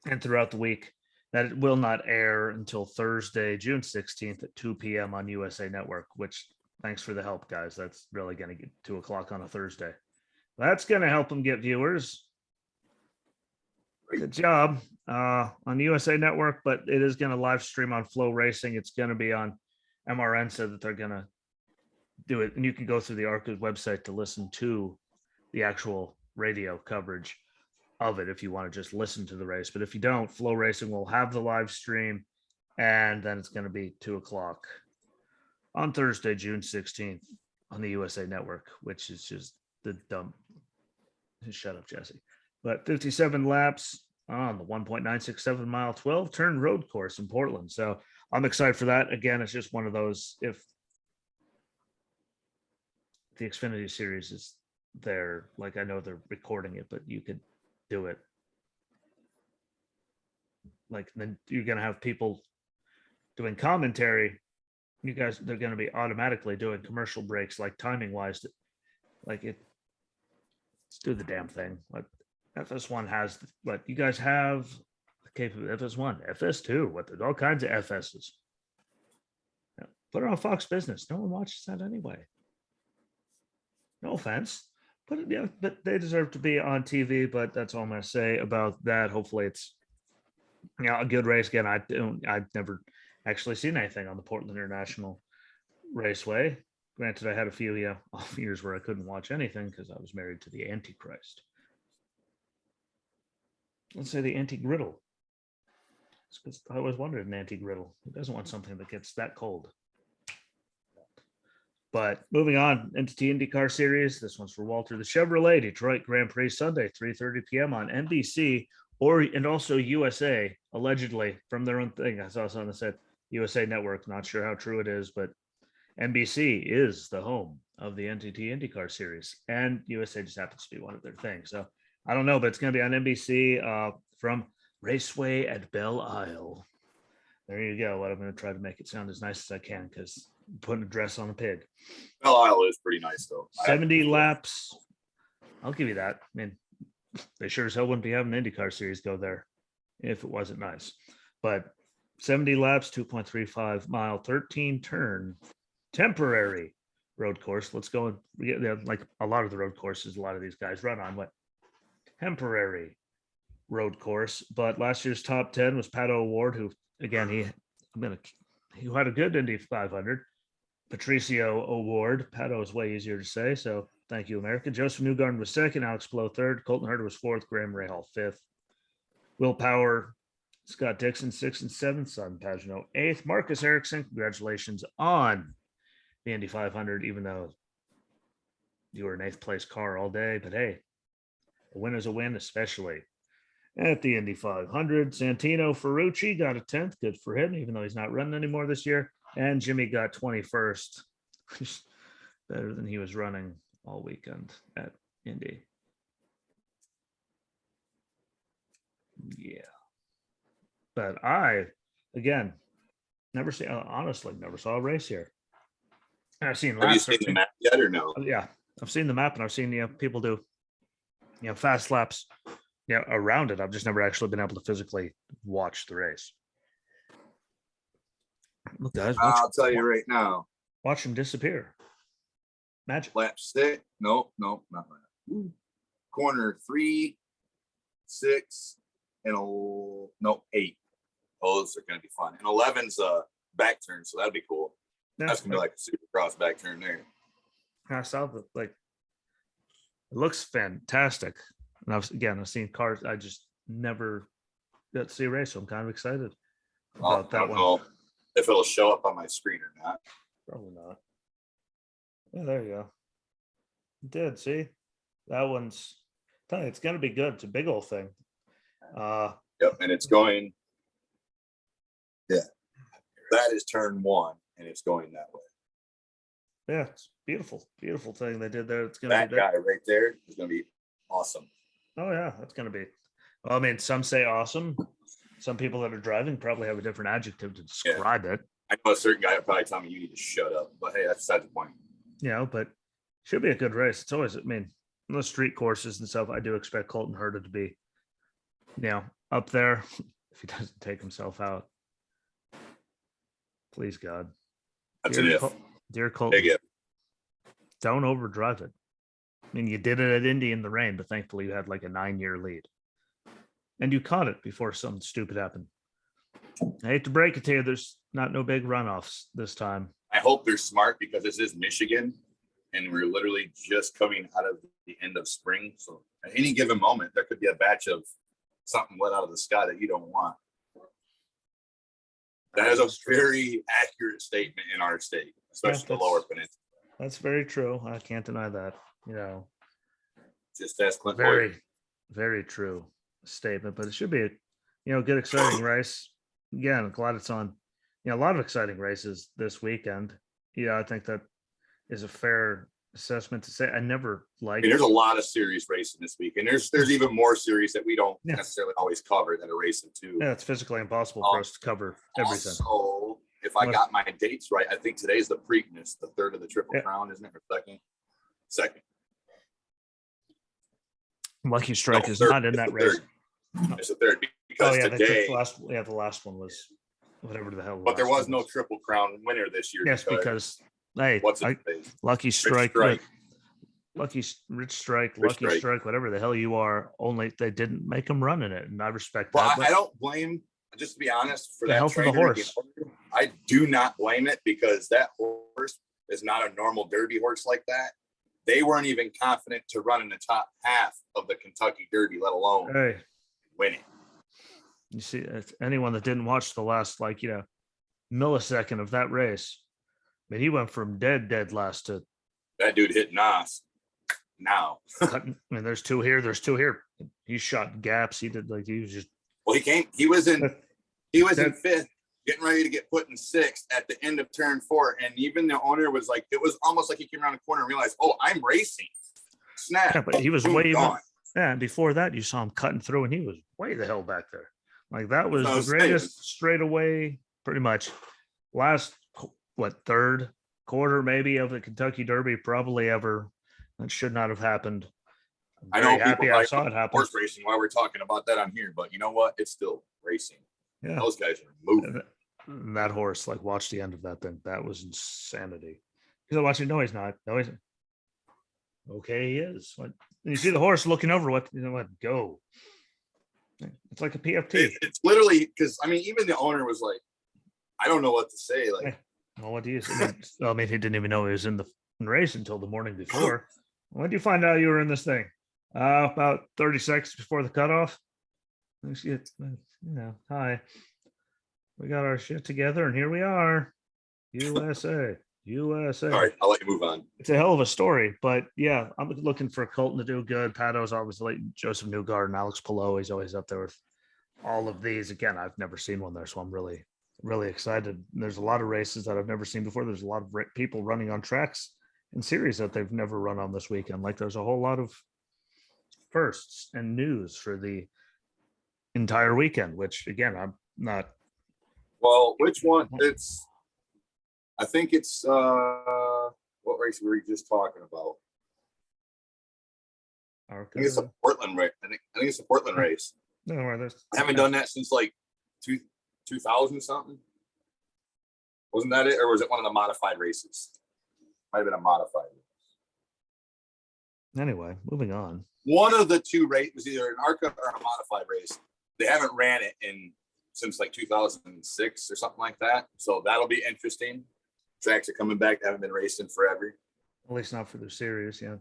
and throughout the week, that it will not air until Thursday, June 16th at 2 p.m. on USA Network, which, thanks for the help, guys. That's really going to get 2 o'clock on a Thursday. That's going to help them get viewers. Good job on USA Network, but it is going to live stream on Flow Racing. It's going to be on MRN, so that they're going to do it. And you can go through the ARCA website to listen to the actual radio coverage of it if you want to just listen to the race. But if you don't, Flow Racing will have the live stream, and then it's going to be 2 o'clock on Thursday, June 16th on the USA Network, which is just the dumb. Shut up, Jesse. But 57 laps on the 1.967 mile, 12 turn road course in Portland. So I'm excited for that. Again, it's just one of those, if the Xfinity series is there, like I know they're recording it, but you could do it. Like then you're going to have people doing commentary. You guys, they're going to be automatically doing commercial breaks, like timing wise, like it. Let's do the damn thing. Like FS1 has what you guys have. Capable FS1, FS2. What there's all kinds of FSs. Yeah, put it on Fox Business. No one watches that anyway. No offense, but they deserve to be on TV. But that's all I'm going to say about that. Hopefully, it's a good race. Again, I've never actually seen anything on the Portland International Raceway. Granted, I had a few off years where I couldn't watch anything because I was married to the Antichrist. Let's say the anti-griddle. It's because I always wanted an anti-griddle. Who doesn't want something that gets that cold? But moving on into the IndyCar series, this one's for Walter. The Chevrolet Detroit Grand Prix Sunday, 3:30 p.m. on NBC and also USA, allegedly from their own thing. I saw something that said USA Network. Not sure how true it is, but NBC is the home of the NTT IndyCar series, and USA just happens to be one of their things. So I don't know, but it's going to be on NBC from Raceway at Belle Isle. There you go. What I'm going to try to make it sound as nice as I can, because putting a dress on a pig. Belle Isle is pretty nice though. 70 laps. I'll give you that. I mean, they sure as hell wouldn't be having an IndyCar series go there if it wasn't nice. But 70 laps, 2.35 mile, 13 turn, temporary road course. Let's go. Like a lot of the road courses, a lot of these guys run on what temporary road course. But last year's top 10 was Pato O'Ward, who again he had a good Indy 500. Patricio O'Ward. Pato is way easier to say, so thank you, America. Joseph Newgarden was second, Alex Blow third, Colton Herta was fourth, Graham Rahal fifth, Will Power, Scott Dixon sixth and seventh, Sutton Pagenaud eighth, Marcus Ericsson. Congratulations on the Indy 500, even though you were an eighth place car all day. But hey, a win is a win, especially at the Indy 500. Santino Ferrucci got a 10th. Good for him, even though he's not running anymore this year. And Jimmy got 21st. Better than he was running all weekend at Indy. Yeah. But I, again, never saw a race here. I've seen Have you seen the map yet or no? Yeah, I've seen the map, and I've seen people do fast laps around it. I've just never actually been able to physically watch the race. Look, guys, I'll tell you right now. Watch him disappear. Magic. Lap 6. Nope, not lap. Corner 3, 6, and 8. Those are going to be fun. And 11's a back turn, so that'd be cool. That's going to be like a supercross back turn there. I saw it looks fantastic. And I've seen cars. I just never got to see a race, so I'm kind of excited about that one. Know if it'll show up on my screen or not. Probably not. Yeah, there you go. It did. See, that one's. Tell you, it's gonna be good. It's a big old thing. Yep, and it's going. Yeah, that is turn 1, and it's going that way. Yeah, it's beautiful, beautiful thing they did there. It's gonna that be guy right there is gonna be awesome. Oh yeah, that's gonna be. Well, I mean, some say awesome. Some people that are driving probably have a different adjective to describe it. I know a certain guy would probably tell me you need to shut up, but hey, that's the point. But should be a good race. It's always, the street courses and stuff, I do expect Colton Herta to be, up there if he doesn't take himself out. Please, God. That's an if. Dear Colton, Big if. Don't overdrive it. You did it at Indy in the rain, but thankfully you had like a 9-year lead. And you caught it before something stupid happened. I hate to break it to you, there's no big runoffs this time. I hope they're smart, because this is Michigan, and we're literally just coming out of the end of spring. So at any given moment, there could be a batch of something let out of the sky that you don't want. That is a very accurate statement in our state, especially the Lower Peninsula. That's very true. I can't deny that. Just ask Clint. Very, very true statement. But it should be a good, exciting race. Again, glad it's on. A lot of exciting races this weekend. I think that is a fair assessment to say. I never liked. There's a lot of series racing this week, and there's even more series that we don't necessarily always cover that are racing too. Yeah, it's physically impossible for us to cover everything. So, if I got my dates right, I think today's the Preakness, the third of the Triple Crown, isn't it? Or second. Lucky Strike is not in that race. It's the third, because today. The last one was whatever the hell. But there was no Triple Crown winner this year. Yes, because hey, Lucky Strike, Lucky Strike, whatever the hell you are. Only they didn't make them run in it, and I respect that. I don't blame. Just to be honest, for the health of the horse. I do not blame it, because that horse is not a normal Derby horse like that. They weren't even confident to run in the top half of the Kentucky Derby, let alone winning. You see, anyone that didn't watch the last, millisecond of that race, he went from dead last to that dude hit Nas. Now, there's two here. He shot gaps. He did he was just. Well, he was in fifth. getting ready to get put in sixth at the end of turn 4. And even the owner was like, it was almost like he came around the corner and realized, oh, I'm racing. Snap. Yeah, but he was Boom, way gone. Yeah, and before that, you saw him cutting through, and he was way the hell back there. Like that was That's the what I was greatest straightaway, pretty much last third quarter maybe of the Kentucky Derby probably ever. That should not have happened. I Very know happy people I like saw it happen. horse racing while we're talking about that on here, but you know what? It's still racing. Yeah, Those guys are moving. And that horse, like, watch the end of that thing. That was insanity. Because I watched it. No, he's not. No, he's okay. He is. What? You see the horse looking over. What? You know what? Go. It's like a PFT. It's literally because I mean, even the owner was like, I don't know what to say. Like, well, what do you say? I mean, he didn't even know he was in the race until the morning before. When did you find out you were in this thing? About 30 seconds before the cutoff. Hi. We got our shit together, and here we are. USA. USA. All right, I'll let you move on. It's a hell of a story, but yeah, I'm looking for Colton to do good. Pato's always late. Joseph Newgarden, Alex Palou, he's always up there with all of these. Again, I've never seen one there, so I'm really, really excited. There's a lot of races that I've never seen before. There's a lot of people running on tracks and series that they've never run on this weekend. Like there's a whole lot of firsts and news for the entire weekend, which again, I'm not. Well, which one? I think it's what race were we just talking about? ARCA. I think it's a Portland race. I think it's a Portland race. No, I haven't done that since like 2000 something. Wasn't that it, or was it one of the modified races? Might have been a modified race. Anyway, moving on. One of the two races was either an ARCA or a modified race. They haven't ran it since like 2006 or something like that. So that'll be interesting. Tracks are coming back. They haven't been racing forever. At least not for the series, yeah.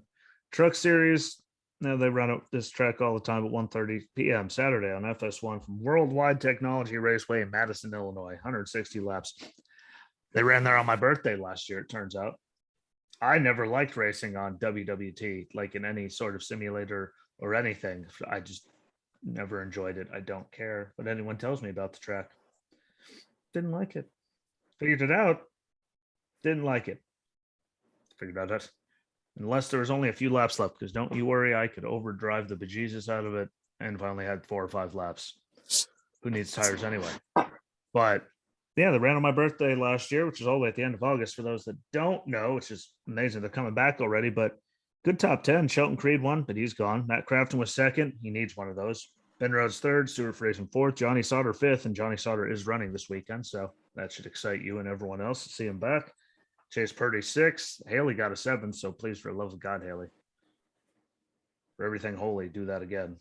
Truck series, now they run up this track all the time at 1:30 p.m. Saturday on FS1 from World Wide Technology Raceway in Madison, Illinois, 160 laps. They ran there on my birthday last year, it turns out. I never liked racing on WWT, like in any sort of simulator or anything. I just never enjoyed it. I don't care what anyone tells me about the track. Didn't like it. Figured it out. Didn't like it. Figured out that. Unless there was only a few laps left, because don't you worry, I could overdrive the bejesus out of it and finally had 4 or 5 laps. Who needs tires anyway? But yeah, they ran on my birthday last year, which is all the way at the end of August. For those that don't know, which is amazing, they're coming back already. But good top 10. Shelton Creed won, but he's gone. Matt Crafton was second. He needs one of those. Ben Rhodes third, Stuart Friesen fourth, Johnny Sauter fifth, and Johnny Sauter is running this weekend, so that should excite you and everyone else to see him back. Chase Purdy sixth. Haley got a 7th, so please, for the love of God, Haley, for everything holy, do that again,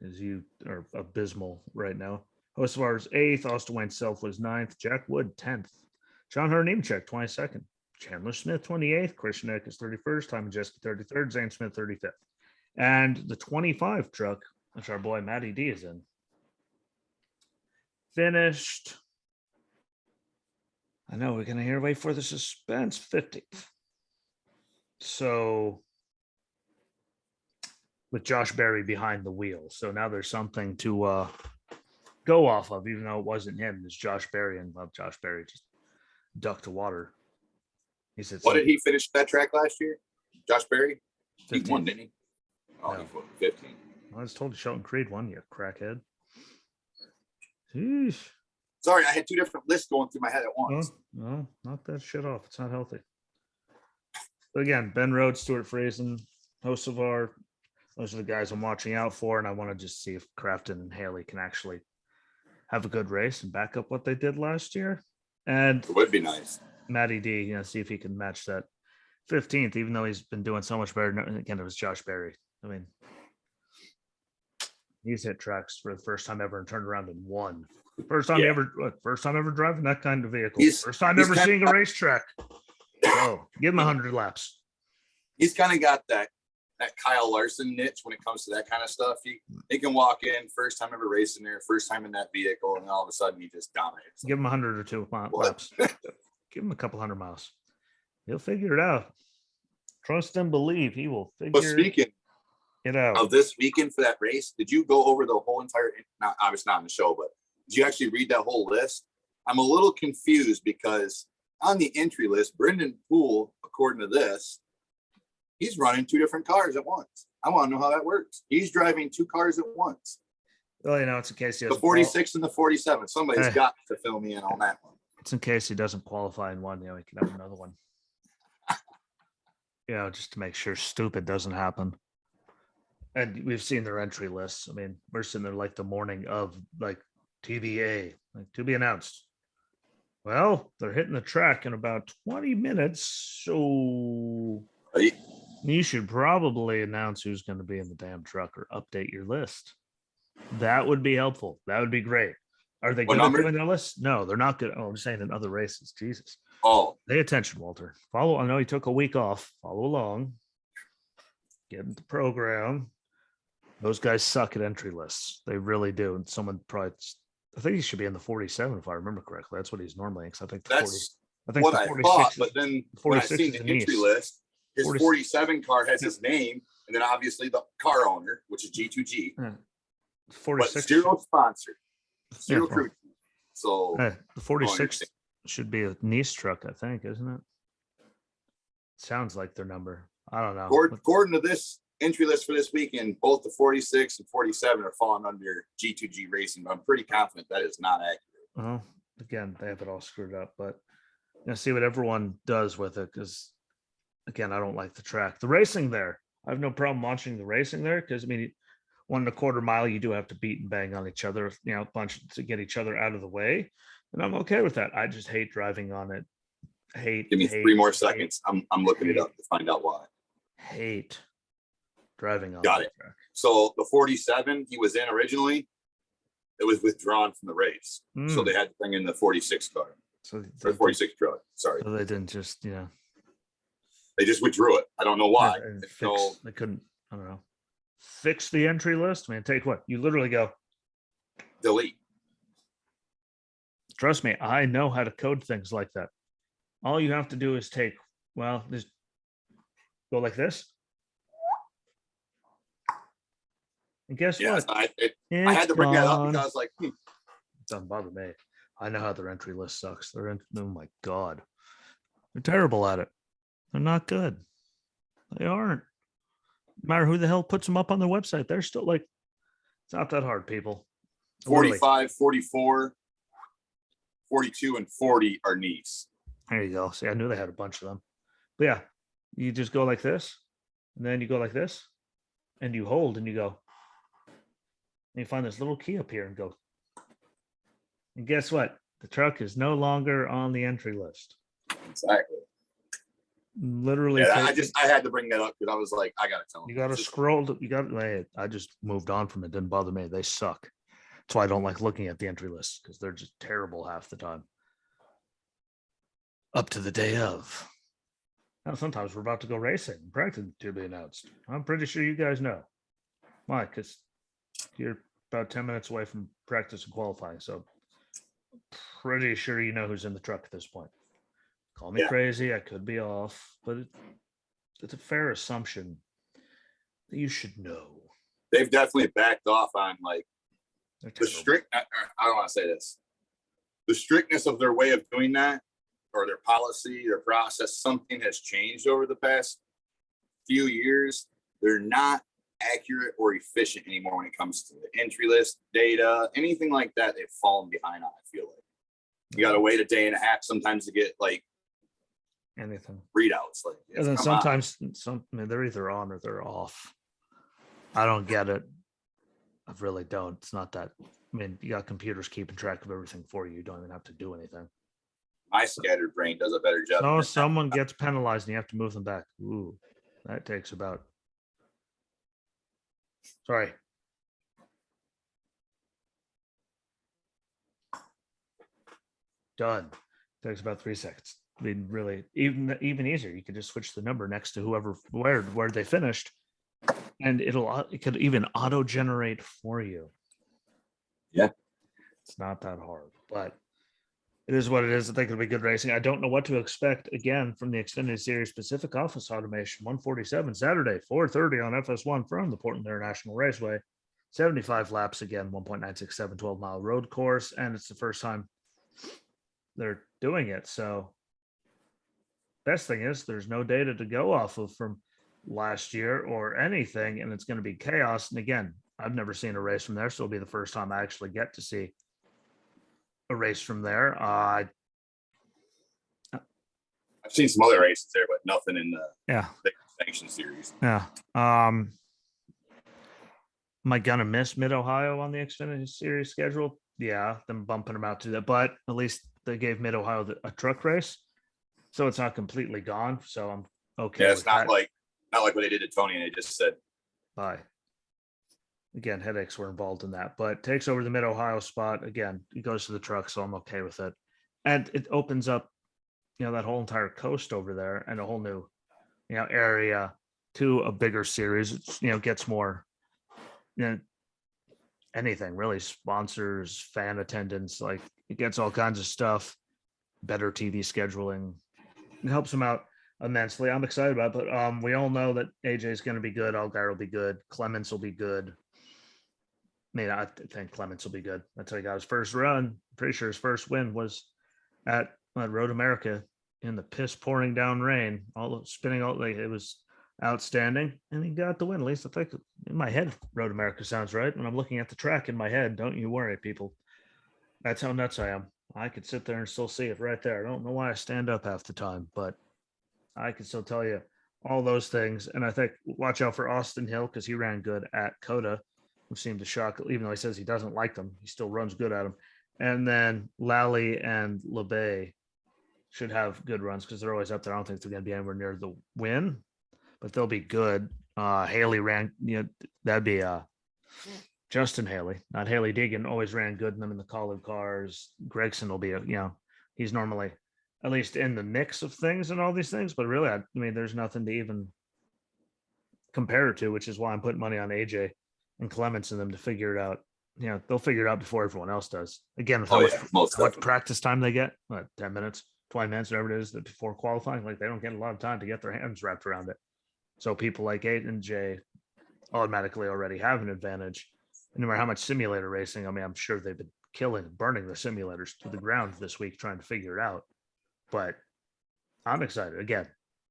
as you are abysmal right now. Hocevar's 8th, Austin Wayne Self was 9th, Jack Wood 10th, John Nemechek 22nd, Chandler Smith 28th, Christian Eckes 31st, Timon Jeske 33rd, Zane Smith 35th. And the 25 truck, which our boy Matty D is in, finished. I know we're going to hear wait for the suspense 50th. So with Josh Berry behind the wheel. So now there's something to go off of, even though it wasn't him. It's Josh Berry, and Josh Berry just ducked to water. He said, what did he finish that track last year? Josh Berry? 15th. He won, didn't he? Oh, No. he won 15. I was told you Shelton Creed won, you crackhead. Sheesh. Sorry, I had 2 different lists going through my head at once. No, knock that shit off. It's not healthy. But again, Ben Rhodes, Stuart Friesen, Hocevar, those are the guys I'm watching out for, and I want to just see if Crafton and Haley can actually have a good race and back up what they did last year. And It would be nice. Matty D, see if he can match that 15th, even though he's been doing so much better. Again, it was Josh Berry. I mean, he's hit tracks for the first time ever and turned around and won. First time ever driving that kind of vehicle. First time ever seeing a racetrack. So give him 100 laps. He's kind of got that Kyle Larson niche when it comes to that kind of stuff. He can walk in, first time ever racing there, first time in that vehicle, and all of a sudden he just dominates. Give him 100 or 2 laps. Give him a couple 100 miles. He'll figure it out. Trust and believe he will figure it out. Of this weekend for that race, did you go over the whole entire, not obviously not in the show, but did you actually read that whole list? I'm a little confused because on the entry list, Brendan Poole, according to this, he's running 2 different cars at once. I want to know how that works. He's driving 2 cars at once. Well, it's in case he the 46 and the 47. Somebody's got to fill me in on that one. It's in case he doesn't qualify in one. He can have another one. Just to make sure stupid doesn't happen. And we've seen their entry lists. I mean, we're sitting there like the morning of like TBA, like to be announced. Well, they're hitting the track in about 20 minutes. So you should probably announce who's going to be in the damn truck or update your list. That would be helpful. That would be great. Are they good at doing their list? No, they're not good. Oh, I'm saying in other races. Jesus. Oh, pay attention, Walter. Follow. I know he took a week off. Follow along. Get into the program. Those guys suck at entry lists. They really do. And someone probably, I think he should be in the 47 if I remember correctly. That's what he's normally in. I think the that's 40, I think what the I 46 thought. But then when I seen the entry Nice. list, his 40, 47 car has his name, and then obviously the car owner, which is G2G. 46 but zero sponsor, zero Yeah, crew. So the 46 should be a Nice truck, I think, isn't it? Sounds like their number. I don't know. According to this entry list for this weekend, both the 46 and 47 are falling under G2G Racing. But I'm pretty confident that is not accurate. Well, again, they have it all screwed up, but see what everyone does with it. Because again, I don't like the track. The racing there, I have no problem watching the racing there because 1.25 mile, you do have to beat and bang on each other, a bunch to get each other out of the way. And I'm okay with that. I just hate driving on it. Give me 3 more seconds. I'm looking it up to find out why. Hate driving on Got it. track. So the 47 he was in originally, it was withdrawn from the race. So they had to bring in the 46 car. So the 46 truck. Sorry. So they didn't just, They just withdrew it. I don't know why. They couldn't, I don't know. Fix the entry list. Take what? You literally go delete. Trust me, I know how to code things like that. All you have to do is just go like this. And guess what? I had to bring that up because I was like, It doesn't bother me. I know how their entry list sucks. Oh my God. They're terrible at it. They're not good. They aren't. No matter who the hell puts them up on their website, they're still like, it's not that hard, people. 45, 44, 42, and 40 are Nice. There you go. See, I knew they had a bunch of them. But yeah, you just go like this, and then you go like this, and you hold, and you go. And you find this little key up here and go. And guess what? The truck is no longer on the entry list. Exactly. Literally. Yeah, I had to bring that up because I was like, I gotta tell them. You gotta scroll. I just moved on from it. Didn't bother me. They suck. That's why I don't like looking at the entry list because they're just terrible half the time. Up to the day of. Now, sometimes we're about to go racing. Practice to be announced. I'm pretty sure you guys know. Why? Because you're about 10 minutes away from practice and qualifying. So pretty sure you know who's in the truck at this point. Call me crazy. I could be off, but it's a fair assumption that you should know. They've definitely backed off on like the strict. I don't want to say this. The strictness of their way of doing that, or their policy, their process, something has changed over the past few years. They're not accurate or efficient anymore when it comes to the entry list, data, anything like that. They've fallen behind on, I feel like. You got to wait a day and a half sometimes to get like anything readouts. Like, and then sometimes they're either on or they're off. I don't get it. I really don't. It's not that. You got computers keeping track of everything for you. You don't even have to do anything. My scattered brain does a better job. So someone gets penalized and you have to move them back. Ooh, that takes about. Sorry. Done. Takes about 3 seconds. Really, even easier. You could just switch the number next to whoever where they finished, and it could even auto generate for you. Yeah, it's not that hard, but it is what it is. I think it'll be good racing. I don't know what to expect again from the Xfinity Series Pacific Office Automation 147 Saturday 4:30 on FS1 from the Portland International Raceway. 75 laps again, 1.967 12-mile road course, and it's the first time they're doing it. So best thing is there's no data to go off of from last year or anything, and it's going to be chaos. And again, I've never seen a race from there, so it'll be the first time I actually get to see a race from there. I've seen some other races there, but nothing in the sanction series. Yeah. Am I gonna miss Mid Ohio on the Xfinity series schedule? Yeah, them bumping them out to that, but at least they gave Mid Ohio a truck race, so it's not completely gone. So I'm okay. Yeah, it's not like what they did to Tony, and they just said bye. Again, headaches were involved in that, but takes over the Mid Ohio spot. Again, he goes to the truck, so I'm okay with it. And it opens up, that whole entire coast over there and a whole new, area to a bigger series. It's, gets more, anything really, sponsors, fan attendance, like it gets all kinds of stuff, better TV scheduling. It helps them out immensely. I'm excited about it, but we all know that AJ is going to be good. Allgaier will be good. Clements will be good. I think Clements will be good. That's how he got his first run. Pretty sure his first win was at Road America in the piss pouring down rain, it was outstanding, and he got the win. At least I think in my head, Road America sounds right. When I'm looking at the track in my head, don't you worry, people. That's how nuts I am. I could sit there and still see it right there. I don't know why I stand up half the time, but I can still tell you all those things. And I think watch out for Austin Hill because he ran good at Coda, which seemed to shock, even though he says he doesn't like them. He still runs good at them. And then Lally and LeBay should have good runs because they're always up there. I don't think they're going to be anywhere near the win, but they'll be good. Haley ran, that'd be Justin Haley, not Haley Deegan, always ran good in them in the colored cars. Gregson will be, he's normally at least in the mix of things and all these things, but really, there's nothing to even compare it to, which is why I'm putting money on AJ and Clements and them to figure it out. They'll figure it out before everyone else does. Again, with how much practice time they get, 10 minutes, 20 minutes, whatever it is, that before qualifying, like they don't get a lot of time to get their hands wrapped around it. So people like Aiden and Jay automatically already have an advantage. And no matter how much simulator racing, I'm sure they've been burning the simulators to the ground this week trying to figure it out. But I'm excited. Again,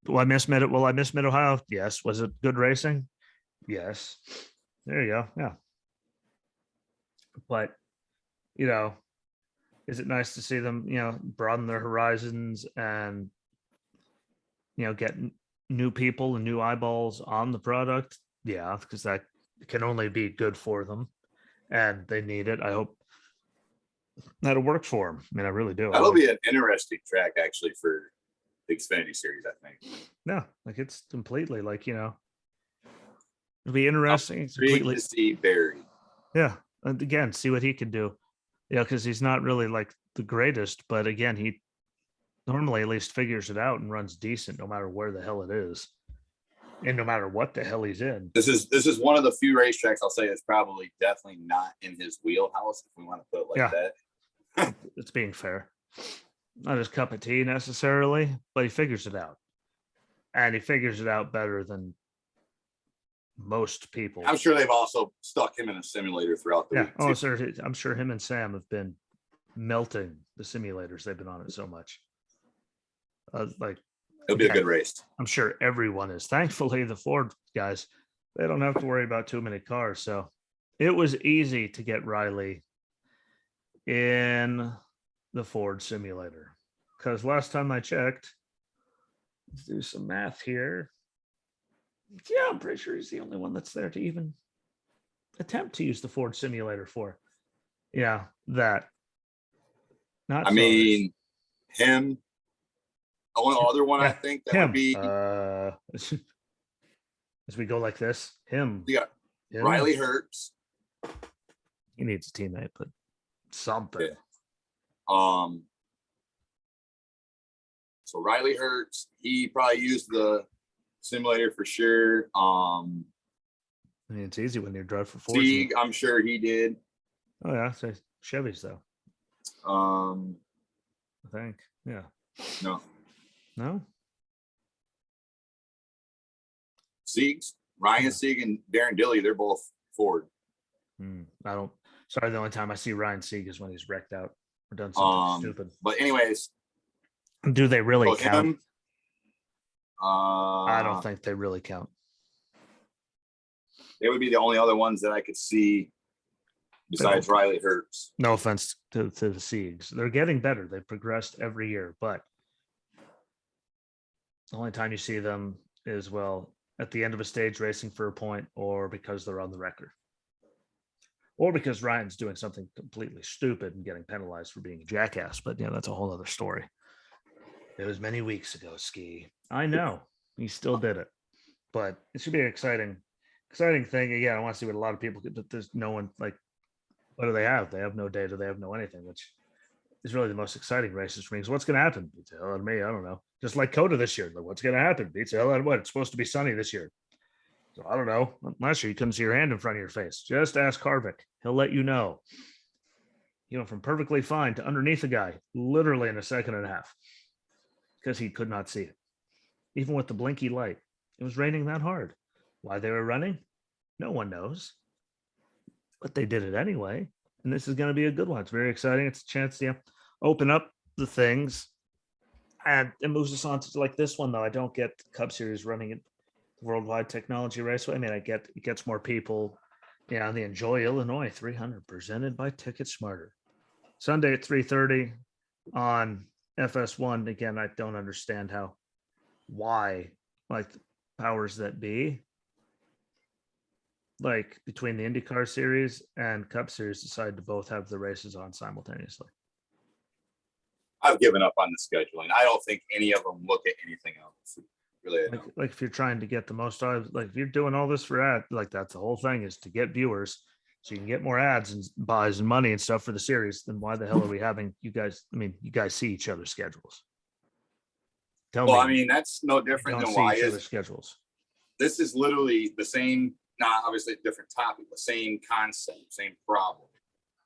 will I miss Mid Ohio? Yes. Was it good racing? Yes. There you go. Yeah. But, is it nice to see them, broaden their horizons and, get new people and new eyeballs on the product? Yeah, because that can only be good for them and they need it. I hope that'll work for them. I really do. That'll be an interesting track actually for the Xfinity series, I think. Yeah, like it's completely it'll be interesting. To see Barry. Yeah. And again, see what he can do. Because he's not really like the greatest, but again, he normally at least figures it out and runs decent no matter where the hell it is. And no matter what the hell he's in. This is one of the few racetracks I'll say that's probably definitely not in his wheelhouse, if we want to put it like that. It's being fair. Not his cup of tea necessarily, but he figures it out. And he figures it out better than most people. I'm sure they've also stuck him in a simulator throughout the week. Oh, sir, I'm sure him and Sam have been melting the simulators. They've been on it so much. It'll be a good race. I'm sure everyone is. Thankfully, the Ford guys, they don't have to worry about too many cars. So it was easy to get Riley in the Ford simulator. Because last time I checked, let's do some math here. Yeah, I'm pretty sure he's the only one that's there to even attempt to use the Ford simulator for. Yeah, that. Him. One other one, I think that would be as we go like this. Him. Yeah. Riley Herbst. He needs a teammate, but something. Yeah. So Riley Herbst, he probably used the simulator for sure. It's easy when you're driving for Ford. Sieg, I'm sure he did. Oh yeah, so Chevys though. I think. Yeah. No. Ryan Sieg and Darren Dilley, they're both Ford. Sorry, the only time I see Ryan Sieg is when he's wrecked out or done something stupid. But anyways, do they really count? Him, I don't think they really count. They would be the only other ones that I could see besides Riley Herbst. No offense to the Siegs. They're getting better. They've progressed every year, but the only time you see them is, well, at the end of a stage racing for a point, or because they're on the record, or because Ryan's doing something completely stupid and getting penalized for being a jackass. But yeah, that's a whole other story. It was many weeks ago, Ski. I know he still did it, but it should be an exciting thing. Again, I want to see what a lot of people get, but there's no one, like, what do they have? They have no data. They have no anything, which is really the most exciting races for me. Because what's going to happen? Beats the hell out of me. I don't know. Just like Coda this year. Like, what's going to happen? Beats the hell out of what? It's supposed to be sunny this year. So I don't know. Last year, you couldn't see your hand in front of your face. Just ask Harvick. He'll let you know. You know, from perfectly fine to underneath a guy, literally in a second and a half, because he could not see it. Even with the blinky light, it was raining that hard. Why they were running? No one knows. But they did it anyway. And this is going to be a good one. It's very exciting. It's a chance to open up the things. And it moves us on to like this one, though. I don't get the Cup Series running at the World Wide Technology Raceway. I mean, it gets more people. Yeah, the Enjoy Illinois 300 presented by Ticket Smarter. Sunday at 3:30 on FS1. Again, I don't understand why, like, the powers that be, like between the IndyCar series and Cup Series, decide to both have the races on simultaneously. I've given up on the scheduling. I don't think any of them look at anything else. Really, like if you're trying to get the most out of, like, if you're doing all this for ad, like, that's the whole thing, is to get viewers so you can get more ads and buys and money and stuff for the series. Then why the hell are we having you guys? I mean, you guys see each other's schedules. Tell me. I mean, that's no different than why each other's schedules. This is literally the same. Not obviously a different topic, but same concept, same problem.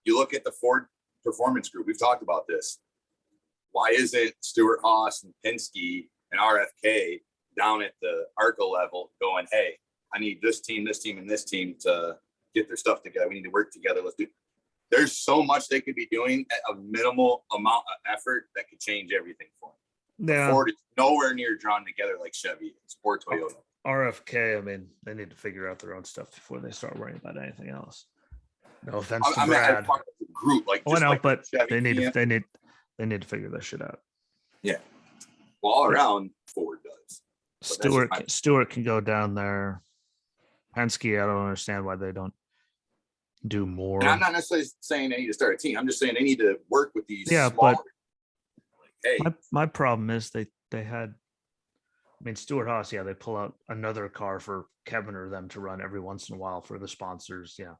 You look at the Ford Performance Group. We've talked about this. Why isn't Stewart Haas and Penske and RFK down at the ARCA level going, hey, I need this team, and this team to get their stuff together. We need to work together. Let's do. There's so much they could be doing at a minimal amount of effort that could change everything for them. Yeah. Ford is nowhere near drawn together like Chevy is or Toyota. RFK, I mean, they need to figure out their own stuff before they start worrying about anything else. No offense to Brad. Part of the group, like, I know, like, but they need to figure this shit out. Yeah, well, all around Ford does. Stewart can go down there. Penske, I don't understand why they don't do more. And I'm not necessarily saying they need to start a team. I'm just saying they need to work with these. Yeah, smaller, but like, hey, my problem is they had. I mean, Stewart Haas, yeah, they pull out another car for Kevin or them to run every once in a while for the sponsors. Yeah,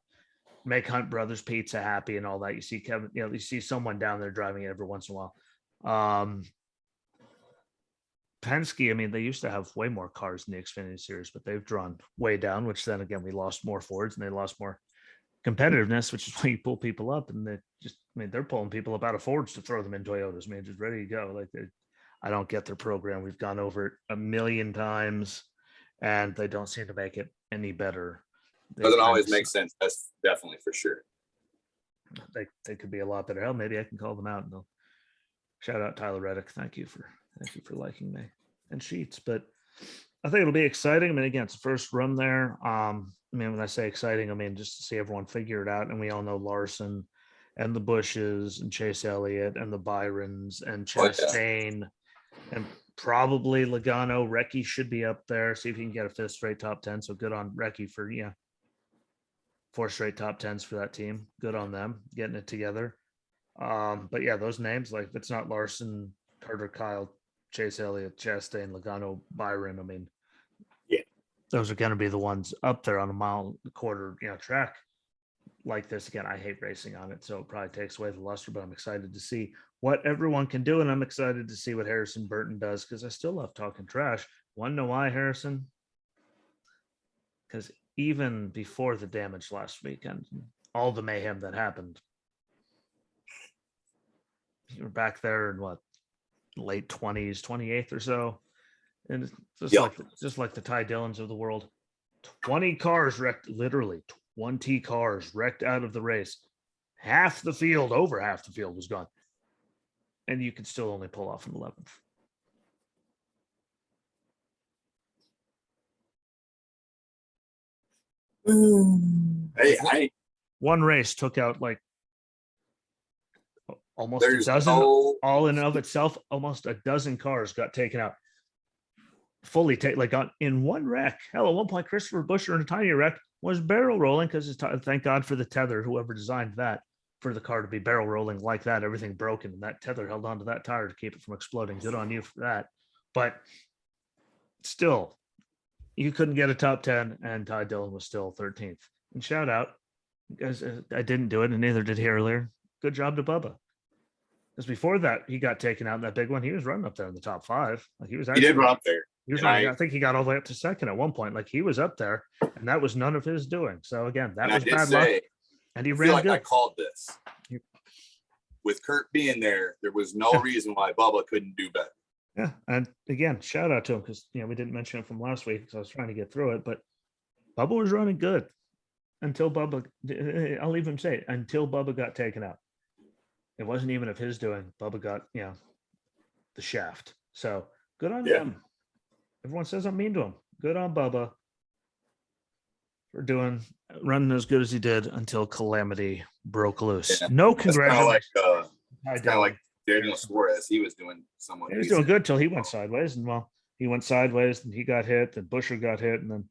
make Hunt Brothers Pizza happy and all that. You see Kevin, you see someone down there driving it every once in a while. Penske, I mean, they used to have way more cars in the Xfinity series, but they've drawn way down, which then again, we lost more Fords and they lost more competitiveness, which is why you pull people up. And they just, I mean, they're pulling people up out of Fords to throw them in Toyotas, man, just ready to go. Like, I don't get their program. We've gone over it a million times and they don't seem to make it any better. Doesn't always make sense. That's definitely for sure. They could be a lot better. Hell, maybe I can call them out and they'll shout out Tyler Reddick. Thank you for liking me and Sheets. But I think it'll be exciting. I mean, again, it's the first run there. I mean, when I say exciting, I mean just to see everyone figure it out. And we all know Larson and the Bushes and Chase Elliott and the Byrons and Chastain. And probably Logano. Recchi should be up there. See if he can get a fifth straight top 10. So good on Recchi for 4 straight top 10s for that team. Good on them getting it together. But yeah, those names, like, if it's not Larson, Carter, Kyle, Chase Elliott, Chastain, Logano, Byron, I mean, yeah, those are going to be the ones up there on a mile quarter track like this. Again, I hate racing on it, so it probably takes away the luster, but I'm excited to see what everyone can do, and I'm excited to see what Harrison Burton does, because I still love talking trash. Want to know why, Harrison? Because even before the damage last weekend, all the mayhem that happened, you were back there in what, late 20s, 28th or so, and it's just like the Ty Dillons of the world. 20 cars wrecked, literally 20 cars wrecked out of the race. Over half the field was gone. and you could still only pull off an 11th. Hey, one race took out like almost a there's dozen, no all in and of itself, almost a dozen cars got taken out. Fully like in one wreck. Hell, at one point, Christopher Buescher in a tiny wreck was barrel rolling because thank God for the tether, whoever designed that, for the car to be barrel rolling like that, everything broken, and that tether held onto that tire to keep it from exploding. Good on you for that. But still, you couldn't get a top 10, and Ty Dillon was still 13th. And shout out, because I didn't do it, and neither did he earlier. Good job to Bubba. Because before that, he got taken out in that big one. He was running up there in the top 5. Like he was actually, he did run up there. He was running, I think he got all the way up to second at one point. Like he was up there, and that was none of his doing. So again, that was bad luck. And he ran good. I called this. With Kurt being there, there was no reason why Bubba couldn't do better. Yeah, and again, shout out to him because we didn't mention it from last week because I was trying to get through it, but Bubba was running good until Bubba. I'll even say it, until Bubba got taken out. It wasn't even of his doing. Bubba got the shaft. So good on him. Everyone says I'm mean to him. Good on Bubba for running as good as he did until calamity broke loose. Yeah. No congratulations. It's kind of like Daniel Suarez. He was doing somewhat. He was doing good till he went sideways, and he went sideways, and he got hit. Then Buescher got hit, and then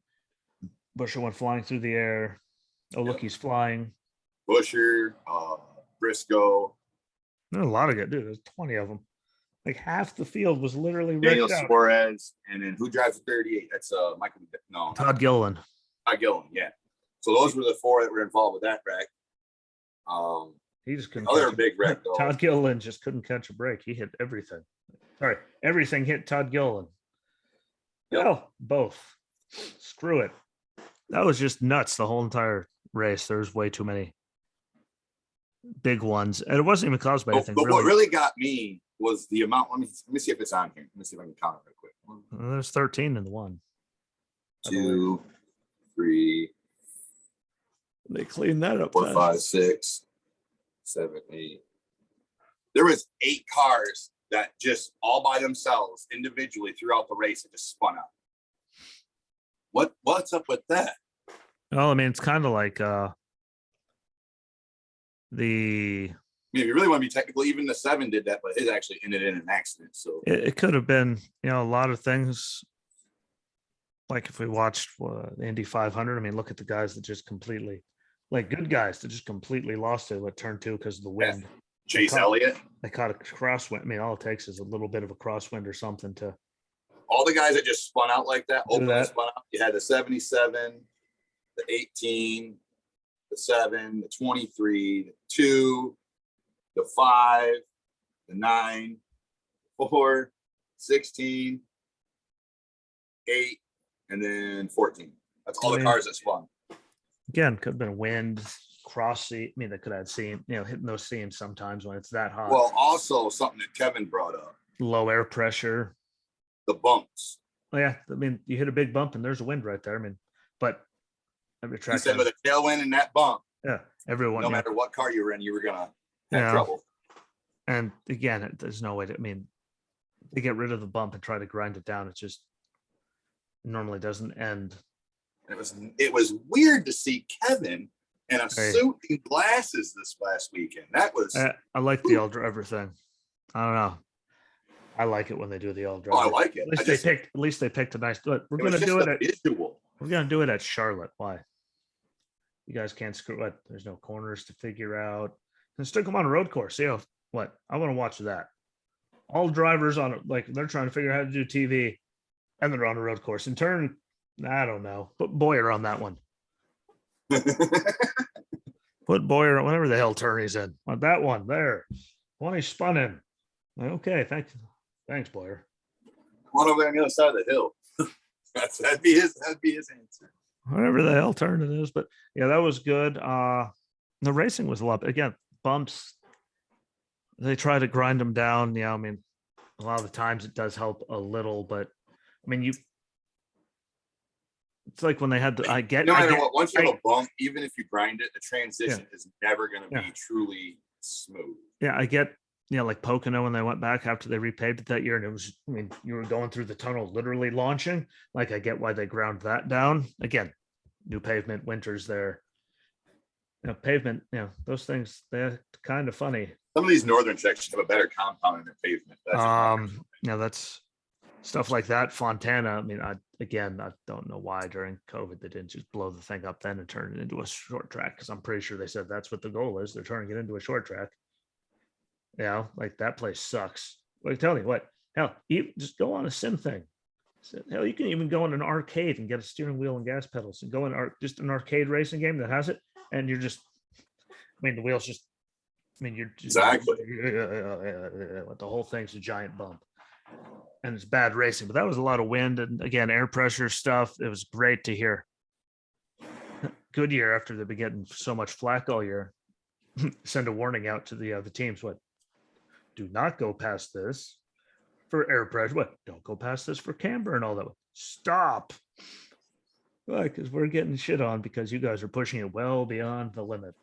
Buescher went flying through the air. Oh, look, he's flying. Buescher, Briscoe. There's a lot of good, dude. There's 20 of them. Like half the field was literally Daniel Suarez, and then who drives the 38? That's Michael. No, Todd Gilliland. Todd Gilliland, yeah. So those were the 4 that were involved with that wreck. He just couldn't. Other big wreck though. Todd Gilliland just couldn't catch a break. He hit everything. Sorry, everything hit Todd Gilliland. Yep. Well, both. Screw it. That was just nuts. The whole entire race. There's way too many big ones, and it wasn't even caused by anything. But what really got me was the amount. Let me see if it's on here. Let me see if I can count it real quick. There's 13 in the one. 2, 3. They cleaned that up. 4, 5, 6, 7, 8. There was 8 cars that just all by themselves, individually throughout the race, it just spun out. What's up with that? Well, I mean, it's kind of like if you really want to be technical, even the 7 did that, but it actually ended in an accident. So it could have been, a lot of things. Like if we watched the Indy 500, I mean, look at the guys that just completely, like good guys that just completely lost it at turn 2 because of the wind. Yeah. Chase Elliott. They caught a crosswind. I mean, all it takes is a little bit of a crosswind or something to. All the guys that just spun out like that, openly spun out. You had the 77, the 18, the 7, the 23, the 2, the 5, the 9, 4, 16, 8, and then 14. That's all the cars that spun. Again, could have been wind, cross seat. I mean, they could have seen, hitting those seams sometimes when it's that hot. Well, also something that Kevin brought up. Low air pressure. The bumps. Oh, yeah. I mean, you hit a big bump and there's a wind right there. I mean, but every track. He said with a tailwind and that bump. Yeah. Everyone. No matter what car you were in, you were going to have trouble. And again, there's no way to, they get rid of the bump and try to grind it down. It just normally doesn't end. It was weird to see Kevin in a suit and glasses this last weekend. That was. I like the all driver thing. I don't know. I like it when they do the all driver. Oh, I like it. At least they picked a nice. We're going to do it. We're going to do it at Charlotte. Why? You guys can't screw it. There's no corners to figure out. And stick them on a road course. See what? I want to watch that. All drivers on it, like they're trying to figure out how to do TV, and they're on a road course. In turn, I don't know. Put Boyer on that one. Put Boyer on whatever the hell turn he's in. On that one there. One he spun in. Okay, thanks, Boyer. One over on the other side of the hill. That'd be his answer. Whatever the hell turn it is, but yeah, that was good. The racing was a lot. Again, bumps. They try to grind them down. Yeah, a lot of the times it does help a little, but it's like when they had the. Once you have a bump, even if you grind it, the transition is never going to be truly smooth. Yeah, I get like Pocono when they went back after they repaved it that year, and it was, I mean, you were going through the tunnel literally launching. Like, I get why they ground that down. Again, new pavement, winters there. Pavement, those things, they're kind of funny. Some of these northern sections have a better compound in their pavement. That's stuff like that. Fontana, I mean, I don't know why during COVID they didn't just blow the thing up then and turn it into a short track, because I'm pretty sure they said that's what the goal is. They're turning it into a short track. Like, that place sucks. Like, tell me what, hell, you just go on a sim thing. Hell, you can even go in an arcade and get a steering wheel and gas pedals and go in just an arcade racing game that has it. And you're just, the wheels just, you're just, exactly. The whole thing's a giant bump. And it's bad racing, but that was a lot of wind and, again, air pressure stuff. It was great to hear. Goodyear, after they've been getting so much flack all year, send a warning out to the teams. What? Do not go past this for air pressure. What? Don't go past this for camber and all that. Stop. Because we're getting shit on because you guys are pushing it well beyond the limit.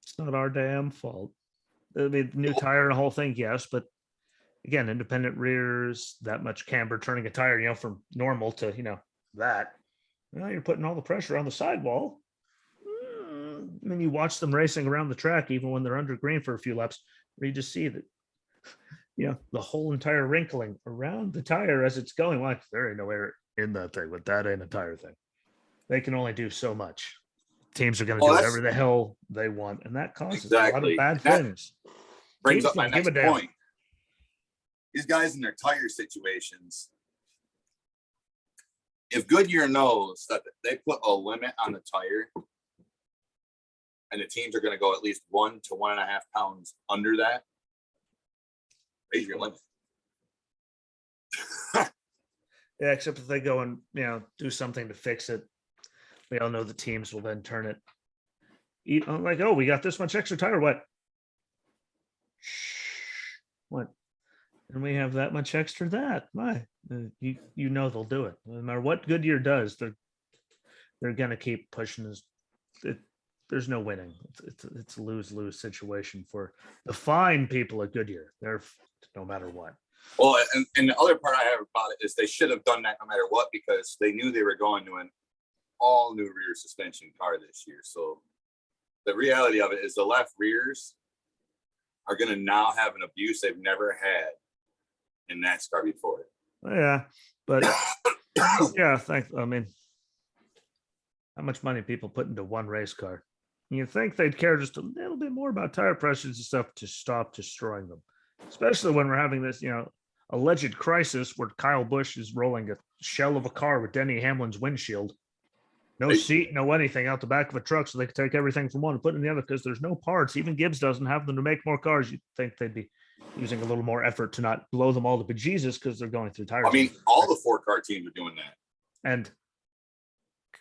It's not our damn fault. I mean, new tire and the whole thing, yes, but again, independent rears, that much camber, turning a tire, from normal to, that. You're putting all the pressure on the sidewall. I mean, you watch them racing around the track, even when they're under green for a few laps, where you just see that, the whole entire wrinkling around the tire as it's going. Like, there ain't no air in that thing, but that ain't a tire thing. They can only do so much. Teams are going to do whatever the hell they want, and that causes a lot of bad things. Brings up my next point. These guys in their tire situations, if Goodyear knows that they put a limit on the tire and the teams are going to go at least 1 to 1.5 pounds under that, raise your limit. Yeah, except if they go and, do something to fix it. We all know the teams will then turn it. Like, oh, we got this much extra tire. What? And we have that much extra that. Why? They'll do it. No matter what Goodyear does, they're going to keep pushing this. There's no winning. It's a lose-lose situation for the fine people at Goodyear. They're no matter what. Well, and the other part I have about it is they should have done that no matter what, because they knew they were going to an all new rear suspension car this year. So the reality of it is the left rears are going to now have an abuse they've never had in NASCAR before. Yeah, but yeah, I mean, how much money people put into one race car? You think they'd care just a little bit more about tire pressures and stuff to stop destroying them, especially when we're having this, alleged crisis where Kyle Busch is rolling a shell of a car with Denny Hamlin's windshield, no seat, no anything, out the back of a truck, so they could take everything from one and put it in the other because there's no parts. Even Gibbs doesn't have them to make more cars. You'd think they'd be using a little more effort to not blow them all to bejesus because they're going through tires. I mean, all the 4-car teams are doing that. And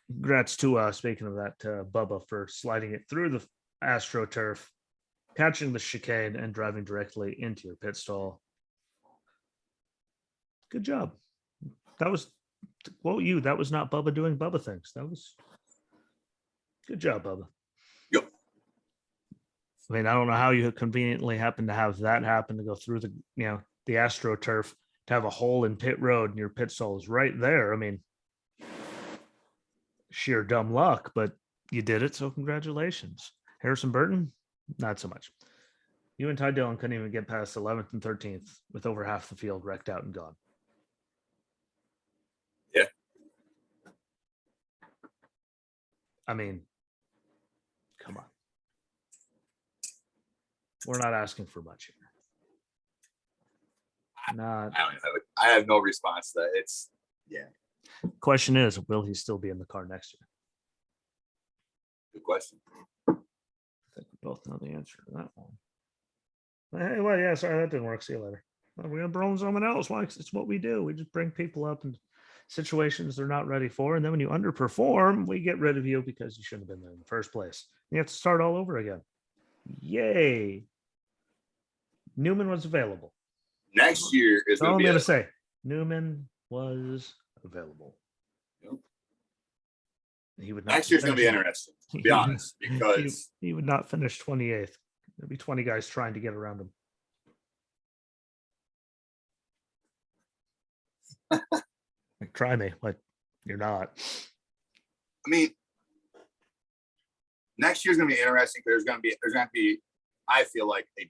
congrats to, speaking of that, Bubba, for sliding it through the AstroTurf, catching the chicane, and driving directly into your pit stall. Good job. That was, that was not Bubba doing Bubba things. That was good job, Bubba. Yep. I mean, I don't know how you conveniently happen to have that happen to go through the, the AstroTurf, to have a hole in pit road and your pit stall is right there. I mean, sheer dumb luck, but you did it. So congratulations. Harrison Burton, not so much. You and Ty Dillon couldn't even get past 11th and 13th with over half the field wrecked out and gone. Yeah. I mean, come on. We're not asking for much here. I have no response to that. It's, yeah. Question is, will he still be in the car next year? Good question. I think we both know the answer to that one. Hey, well, yeah, sorry, that didn't work. See you later. Well, we're gonna bring someone else. Why? It's what we do. We just bring people up in situations they're not ready for, and then when you underperform, we get rid of you because you shouldn't have been there in the first place. You have to start all over again. Yay! Newman was available. Next year is all I'm gonna say. Newman was available. Yep. He would not. Next year's going to be interesting, to be honest, because he would not finish 28th. There'd be 20 guys trying to get around him. Like, try me, but you're not. I mean, next year's going to be interesting because there's going to be, I feel like, a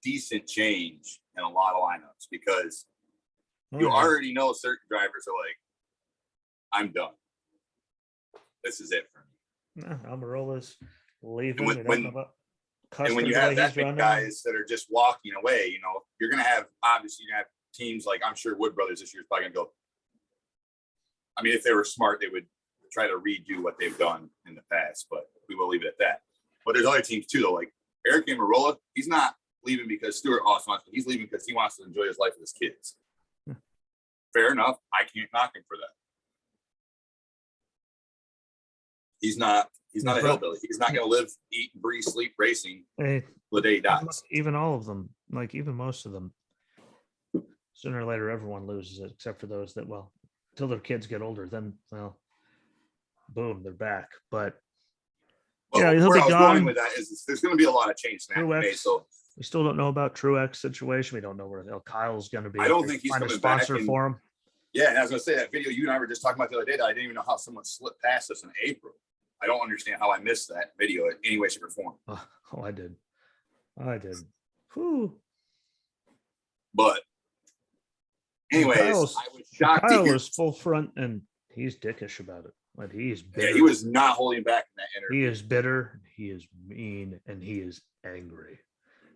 decent change in a lot of lineups because you already know certain drivers are like, I'm done. This is it for me. No, Almirola's leaving. And when you have that many guys that are just walking away, you're going to have, obviously, you have teams like, I'm sure Wood Brothers this year is probably going to go. I mean, if they were smart, they would try to redo what they've done in the past, but we will leave it at that. But there's other teams too, though, like Eric Almirola. He's not leaving because Stuart Haas wants to. He's leaving because he wants to enjoy his life with his kids. Fair enough. I can't knock him for that. He's not a hillbilly. He's not going to live, eat, breathe, sleep racing the day he dies. Even all of them, like even most of them, sooner or later, everyone loses it, except for those that, well, until their kids get older, then, well, boom, they're back. But yeah, he'll be gone. Going with that is there's going to be a lot of change now. So we still don't know about Truex situation. We don't know where Kyle's going to be. I don't think he's going to sponsor back for him. Yeah, and I was going to say that video you and I were just talking about the other day that I didn't even know how someone slipped past us in April. I don't understand how I missed that video in any way, shape, or form. Oh, I did. Whew. But anyways, I was shocked. Kyle was full front, and he's dickish about it. But he's bitter. Yeah, he was not holding back in that interview. He is bitter. He is mean, and he is angry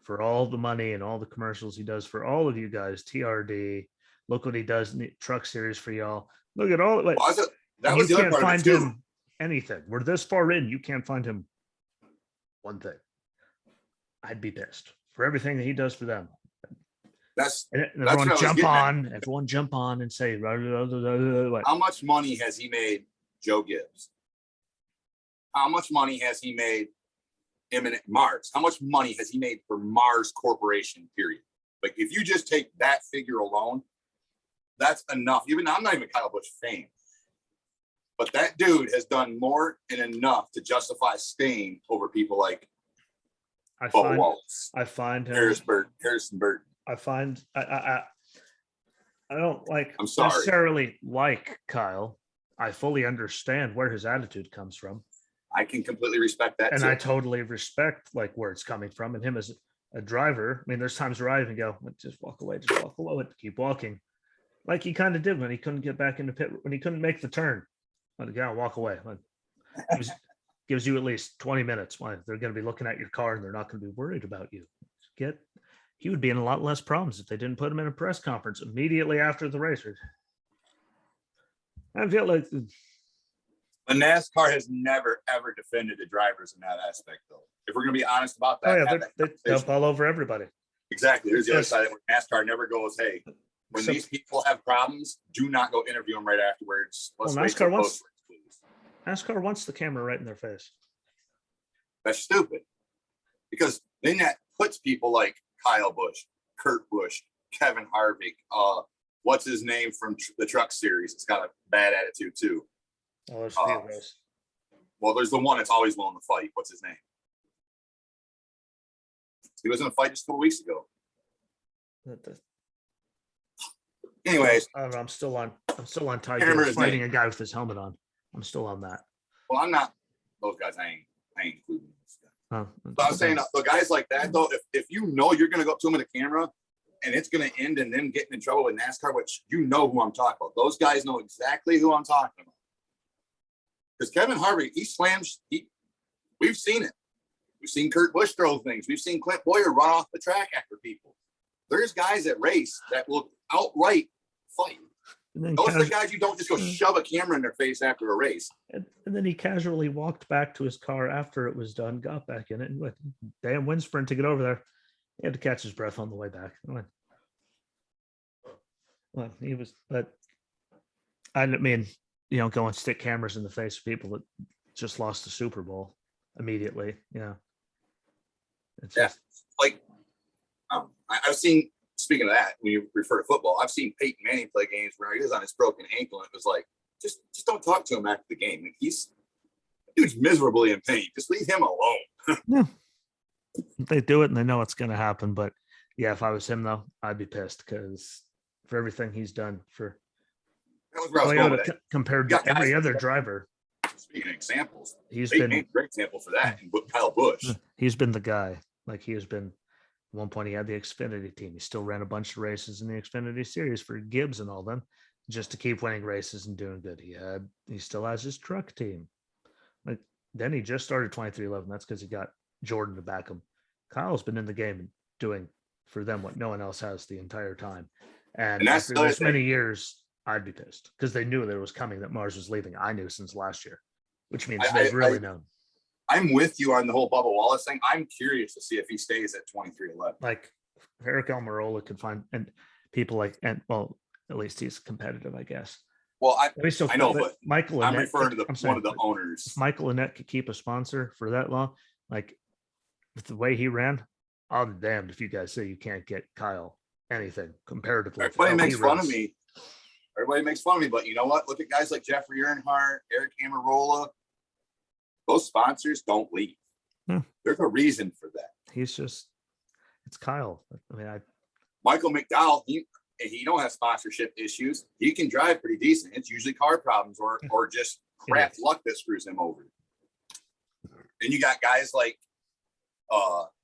for all the money and all the commercials he does for all of you guys. TRD, look what he does in the truck series for y'all. Look at all. That was the other part of it too. Anything. We're this far in, you can't find him one thing. I'd be pissed for everything that he does for them. Everyone jump on and say, how much money has he made Joe Gibbs? How much money has he made Mars? How much money has he made for Mars Corporation, period? Like, if you just take that figure alone, that's enough. Even I'm not even Kyle Busch fan. But that dude has done more and enough to justify staying over people like Bubba Wallace. I find him Harrison Burton. I don't necessarily like Kyle. I fully understand where his attitude comes from. I can completely respect that, and I totally respect where it's coming from. And him as a driver, I mean, there's times where I even go, just walk away, keep walking, like he kind of did when he couldn't get back into pit, when he couldn't make the turn. Let the guy walk away. Gives you at least 20 minutes. Why? They're going to be looking at your car and they're not going to be worried about you. He would be in a lot less problems if they didn't put him in a press conference immediately after the race. I feel like the NASCAR has never ever defended the drivers in that aspect, though. If we're going to be honest about that, they jump all over everybody. Exactly. There's the other side where NASCAR never goes, hey, when these people have problems, do not go interview them right afterwards. NASCAR wants the camera right in their face. That's stupid. Because then that puts people like Kyle Busch, Kurt Busch, Kevin Harvick, what's his name from the truck series? It's got a bad attitude too. Oh, there's a few of those. Well, there's the one that's always willing to fight. What's his name? He was in a fight just a couple weeks ago. Anyways, I'm still on Tiger fighting a guy with his helmet on. I'm still on that. Well, I'm not those guys. I ain't including this guy. So I'm saying the guys like that though, if you know you're gonna go up to them with a camera and it's gonna end in them getting in trouble with NASCAR, which you know who I'm talking about. Those guys know exactly who I'm talking about. Because Kevin Harvick, he slams. We've seen it. We've seen Kurt Busch throw things. We've seen Clint Boyer run off the track after people. There's guys that race that will outright fight. Those are the guys you don't just go shove a camera in their face after a race. And then he casually walked back to his car after it was done, got back in it, and went damn wind sprint to get over there. He had to catch his breath on the way back. Well, he was, but I mean, go and stick cameras in the face of people that just lost the Super Bowl immediately. Yeah. I've seen, speaking of that, when you refer to football, I've seen Peyton Manning play games where he was on his broken ankle and it was like, just don't talk to him after the game. Dude's miserably in pain. Just leave him alone. Yeah. They do it and they know it's going to happen. But yeah, if I was him though, I'd be pissed because for everything he's done for was where I was going with it. Compared You to got every guys- other driver, Speaking of examples, he's they been made a great example for that. And Kyle Busch. he's been the guy. Like he has been. At one point, he had the Xfinity team. He still ran a bunch of races in the Xfinity series for Gibbs and all them, just to keep winning races and doing good. He still has his truck team. Like then he just started 2311. That's because he got Jordan to back him. Kyle's been in the game and doing for them what no one else has the entire time. And that's after this many years, I'd be pissed because they knew that it was coming, that Mars was leaving. I knew since last year, which means they've really known. I'm with you on the whole Bubba Wallace thing. I'm curious to see if he stays at 2311. Like Eric Almirola could find, and people like, and well, at least he's competitive, I guess. Well, I know, but Michael I'm Annette, referring to one of the owners. If Michael Annette could keep a sponsor for that long, like with the way he ran, I'll be damned if you guys say you can't get Kyle anything comparatively. Everybody makes fun of me. But you know what? Look at guys like Jeffrey Earnhardt, Eric Almirola. Those sponsors don't leave. There's a reason for that. It's Kyle. I mean, Michael McDowell, he don't have sponsorship issues. He can drive pretty decent. It's usually car problems or just crap luck that screws him over. And you got guys like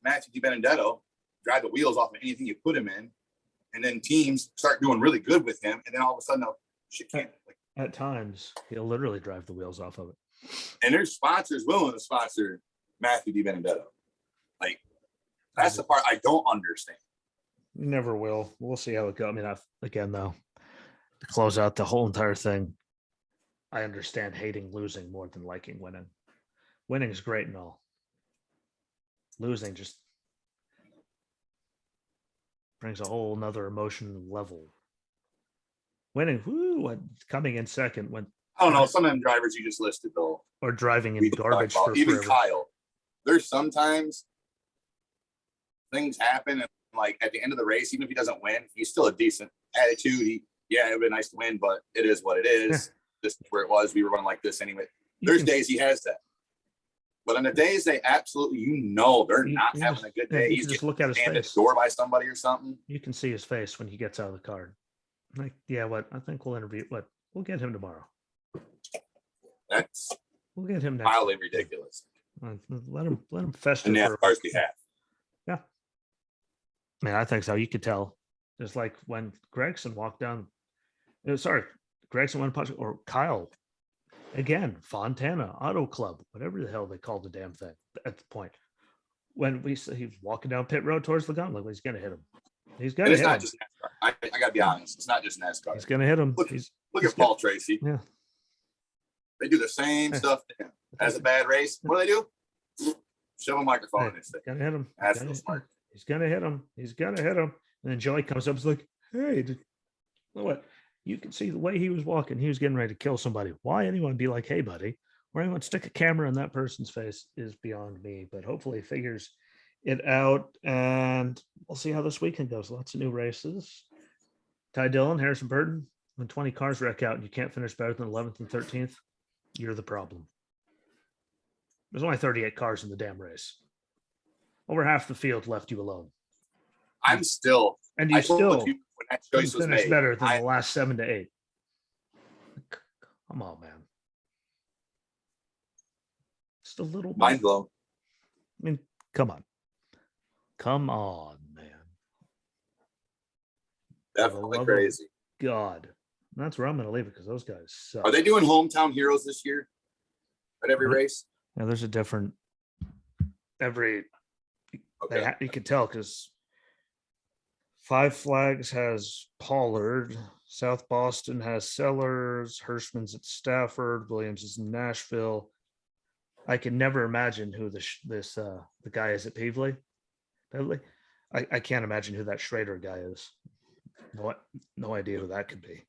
Matthew DiBenedetto drive the wheels off of anything you put him in, and then teams start doing really good with him, and then all of a sudden, shit can't. At times, he'll literally drive the wheels off of it. And there's sponsors willing to sponsor Matthew DiBenedetto. Like, that's the part I don't understand. Never will. We'll see how it goes. I mean, again, though, to close out the whole entire thing, I understand hating losing more than liking winning. Winning is great and all. Losing just brings a whole nother emotion level. Winning, coming in second when I don't know. Some of them drivers you just listed, though, or driving in garbage for even forever. Kyle. There's sometimes things happen, and like at the end of the race, even if he doesn't win, he's still a decent attitude. It would be nice to win, but it is what it is. This is where it was. We were running like this anyway. There's days he has that, but on the days they absolutely, they're not having a good day. He's just look at his face. At the door by somebody or something. You can see his face when he gets out of the car. Like, I think we'll interview. We'll get him tomorrow. We'll get him next. Highly ridiculous. Let him fester. On NASCAR's behalf. Yeah. I mean, I think so. You could tell. Just like when Gregson walked down. Gregson went punch or Kyle. Again, Fontana Auto Club, whatever the hell they called the damn thing at the point. When he was walking down pit road towards the gauntlet, he's going to hit him. He's going to hit him. It's not just NASCAR. I got to be honest. It's not just NASCAR. He's going to hit him. Look at Paul Tracy. Yeah. They do the same stuff to him. Has a bad race. What do? Shove a microphone in his face. Gonna hit him. That's so smart. He's gonna hit him. And then Joey comes up and is like, hey, what? You can see the way he was walking. He was getting ready to kill somebody. Why anyone be like, hey, buddy, or anyone stick a camera in that person's face is beyond me. But hopefully he figures it out. And we'll see how this weekend goes. Lots of new races. Ty Dillon, Harrison Burton. When 20 cars wreck out and you can't finish better than 11th and 13th, you're the problem. There's only 38 cars in the damn race. Over half the field left you alone. And you still when that choice was finish made, better than the last 7 to 8. Come on, man. Just a little bit. Mind blown. I mean, come on, man. Definitely crazy. God, and that's where I'm going to leave it because those guys suck. Are they doing hometown heroes this year at every race? Yeah, there's a different every. Okay. You can tell because Five Flags has Pollard, South Boston has Sellers, Hirschman's at Stafford, Williams is in Nashville. I can never imagine who the guy is at Pevely. I can't imagine who that Schrader guy is. No idea who that could be.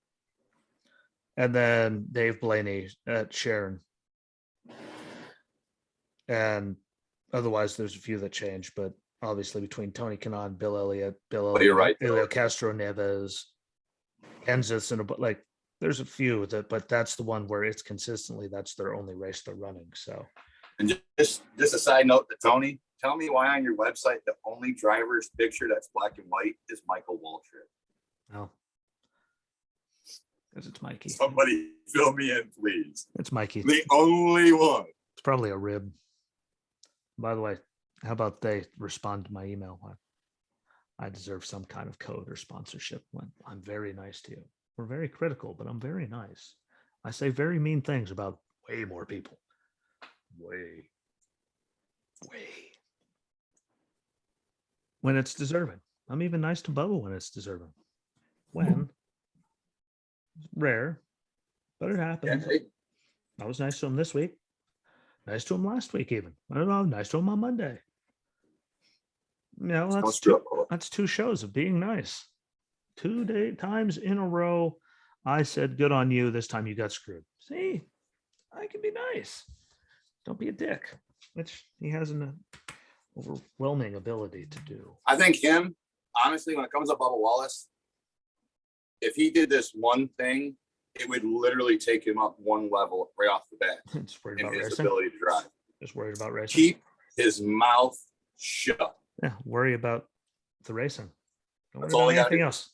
And then Dave Blaney at Sharon. And otherwise, there's a few that change, but obviously between Tony Kanaan, Bill Elliott, you're right, Elio Castro Neves, Kenseth, and there's a few but that's the one where it's consistently that's their only race they're running. So, and just a side note to Tony, tell me why on your website the only driver's picture that's black and white is Michael Waltrip. Oh, Because it's Mikey. Somebody fill me in, please. It's Mikey. The only one. It's probably a rib. By the way, how about they respond to my email? I deserve some kind of code or sponsorship when I'm very nice to you. We're very critical, but I'm very nice. I say very mean things about way more people. Way. When it's deserving. I'm even nice to Bubba when it's deserving. When? Rare, but it happens. Yeah, I was nice to him this week. Nice to him last week, even. I don't know. Nice to him on Monday. That's two shows of being nice. 2 times in a row, I said, good on you. This time you got screwed. See, I can be nice. Don't be a dick, which he has an overwhelming ability to do. I think him, honestly, when it comes to Bubba Wallace, if he did this one thing, it would literally take him up one level right off the bat in his ability to drive. Just worried about racing. Keep his mouth shut. Yeah, worry about the racing. Don't That's worry all about anything else.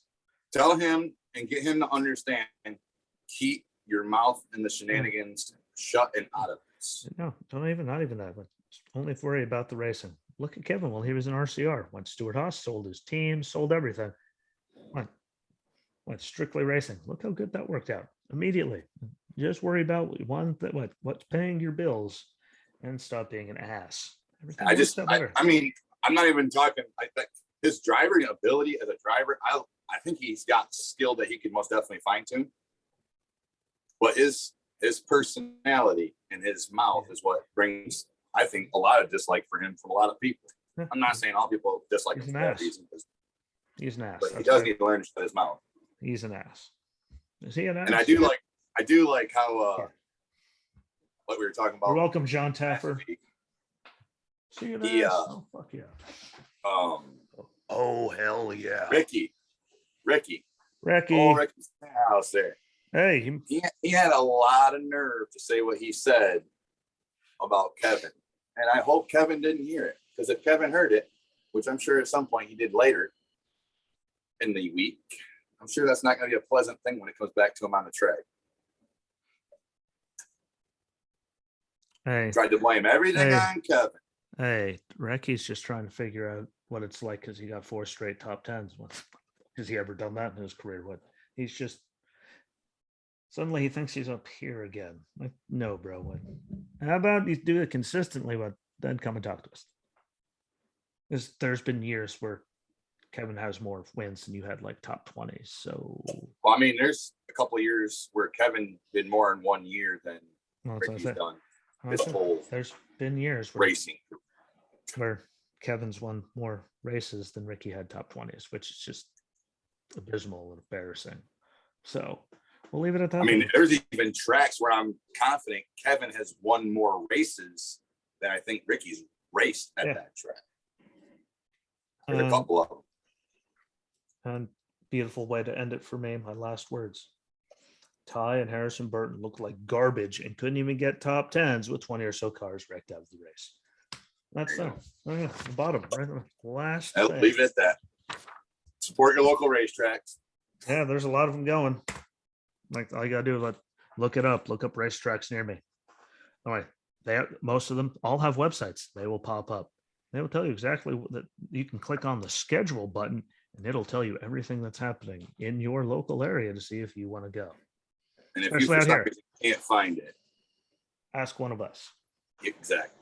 Tell him and get him to understand. Keep your mouth and the shenanigans shut and out of this. No, not even that. But only worry about the racing. Look at Kevin while he was in RCR. Went Stuart Haas, sold his team, sold everything. Went strictly racing. Look how good that worked out immediately. Just worry about what's paying your bills, and stop being an ass. I mean, I'm not even talking. I think his driving ability as a driver, I think he's got skill that he could most definitely fine tune. But his personality and his mouth is what brings, I think, a lot of dislike for him from a lot of people. I'm not saying all people dislike him for that reason. He's an ass. But he does need to learn to shut his mouth. He's an ass. Is he an ass? And I do like how what we were talking about. You're welcome, John Taffer. See you there. Oh, fuck yeah. Oh, hell yeah. Ricky. Oh, Ricky's house there. Hey, he had a lot of nerve to say what he said about Kevin. And I hope Kevin didn't hear it. Because if Kevin heard it, which I'm sure at some point he did later in the week, I'm sure that's not going to be a pleasant thing when it comes back to him on the track. Hey. Tried to blame everything on Kevin. Hey, Ricky's just trying to figure out what it's like because he got 4 straight top 10s. Has he ever done that in his career? He's just suddenly he thinks he's up here again. Like, no, bro. How about you do it consistently? Then come and talk to us. Because there's been years where Kevin has more wins than you had, like top 20s. So, well, I mean, there's a couple of years where Kevin did more in 1 year than Ricky's done. There's been years where racing where Kevin's won more races than Ricky had top 20s, which is just abysmal and embarrassing. So we'll leave it at that. I mean, there's even tracks where I'm confident Kevin has won more races than I think Ricky's raced at that track. There's a couple of them. And beautiful way to end it for me. My last words. Ty and Harrison Burton looked like garbage and couldn't even get top 10s with 20 or so cars wrecked out of the race. That's the bottom, right? Last. I'll leave it at that. Support your local racetracks. Yeah, there's a lot of them going. Like all you gotta do is look it up. Look up racetracks near me. All right, most of them all have websites. They will pop up. They will tell you exactly that you can click on the schedule button, and it'll tell you everything that's happening in your local area to see if you want to go. And if you for some reason can't find it, ask one of us. Exactly.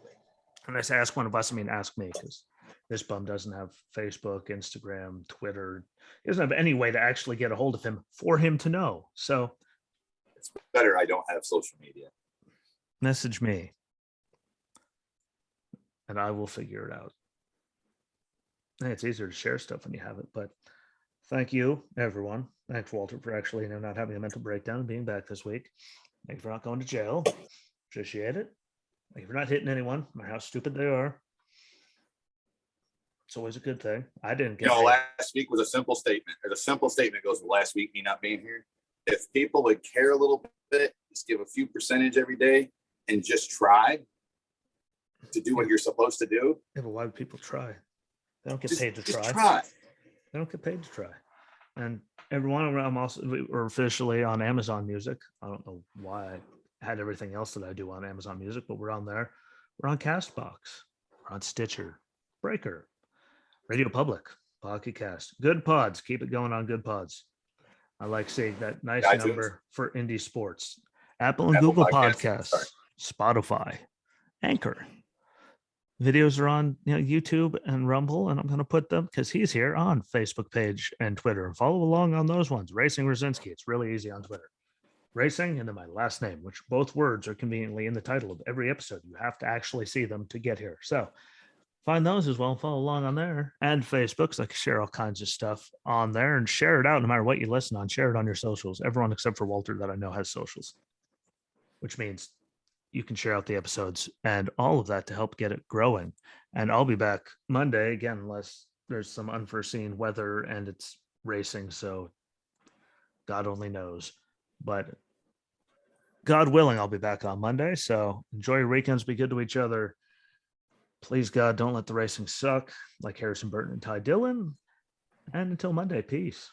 And I say ask one of us, I mean ask me, because this bum doesn't have Facebook, Instagram, Twitter. He doesn't have any way to actually get a hold of him for him to know. So it's better I don't have social media. Message me, and I will figure it out. And it's easier to share stuff when you have it. But thank you, everyone. Thanks, Walter, for actually not having a mental breakdown and being back this week. Thank you for not going to jail. Appreciate it. Thank you for not hitting anyone, no matter how stupid they are. It's always a good thing. I didn't get last week was a simple statement. There's a simple statement goes with last week, me not being here. If people would care a little bit, just give a few percentage every day and just try to do what you're supposed to do. Yeah, but why would people try? They don't get paid to try. Just try. They don't get paid to try. And everyone, we're officially on Amazon Music. I don't know why I had everything else that I do on Amazon Music, but we're on there. We're on Castbox. We're on Stitcher, Breaker, Radio Public, Pocket Cast, Good Pods. Keep it going on Good Pods. I like seeing that nice iTunes. number for indie sports. Apple and Google Podcasts, Spotify, Anchor. Videos are on YouTube and Rumble, and I'm going to put them because he's here on Facebook page and Twitter. Follow along on those ones. Racing Rosinski. It's really easy on Twitter. Racing and then my last name, which both words are conveniently in the title of every episode. You have to actually see them to get here. So find those as well and follow along on there. And Facebook, so I can share all kinds of stuff on there and share it out no matter what you listen on. Share it on your socials. Everyone except for Walter that I know has socials, which means you can share out the episodes and all of that to help get it growing. And I'll be back Monday again, unless there's some unforeseen weather and it's racing. So God only knows, but God willing, I'll be back on Monday. So enjoy your weekends. Be good to each other. Please, God, don't let the racing suck like Harrison Burton and Ty Dillon. And until Monday, peace.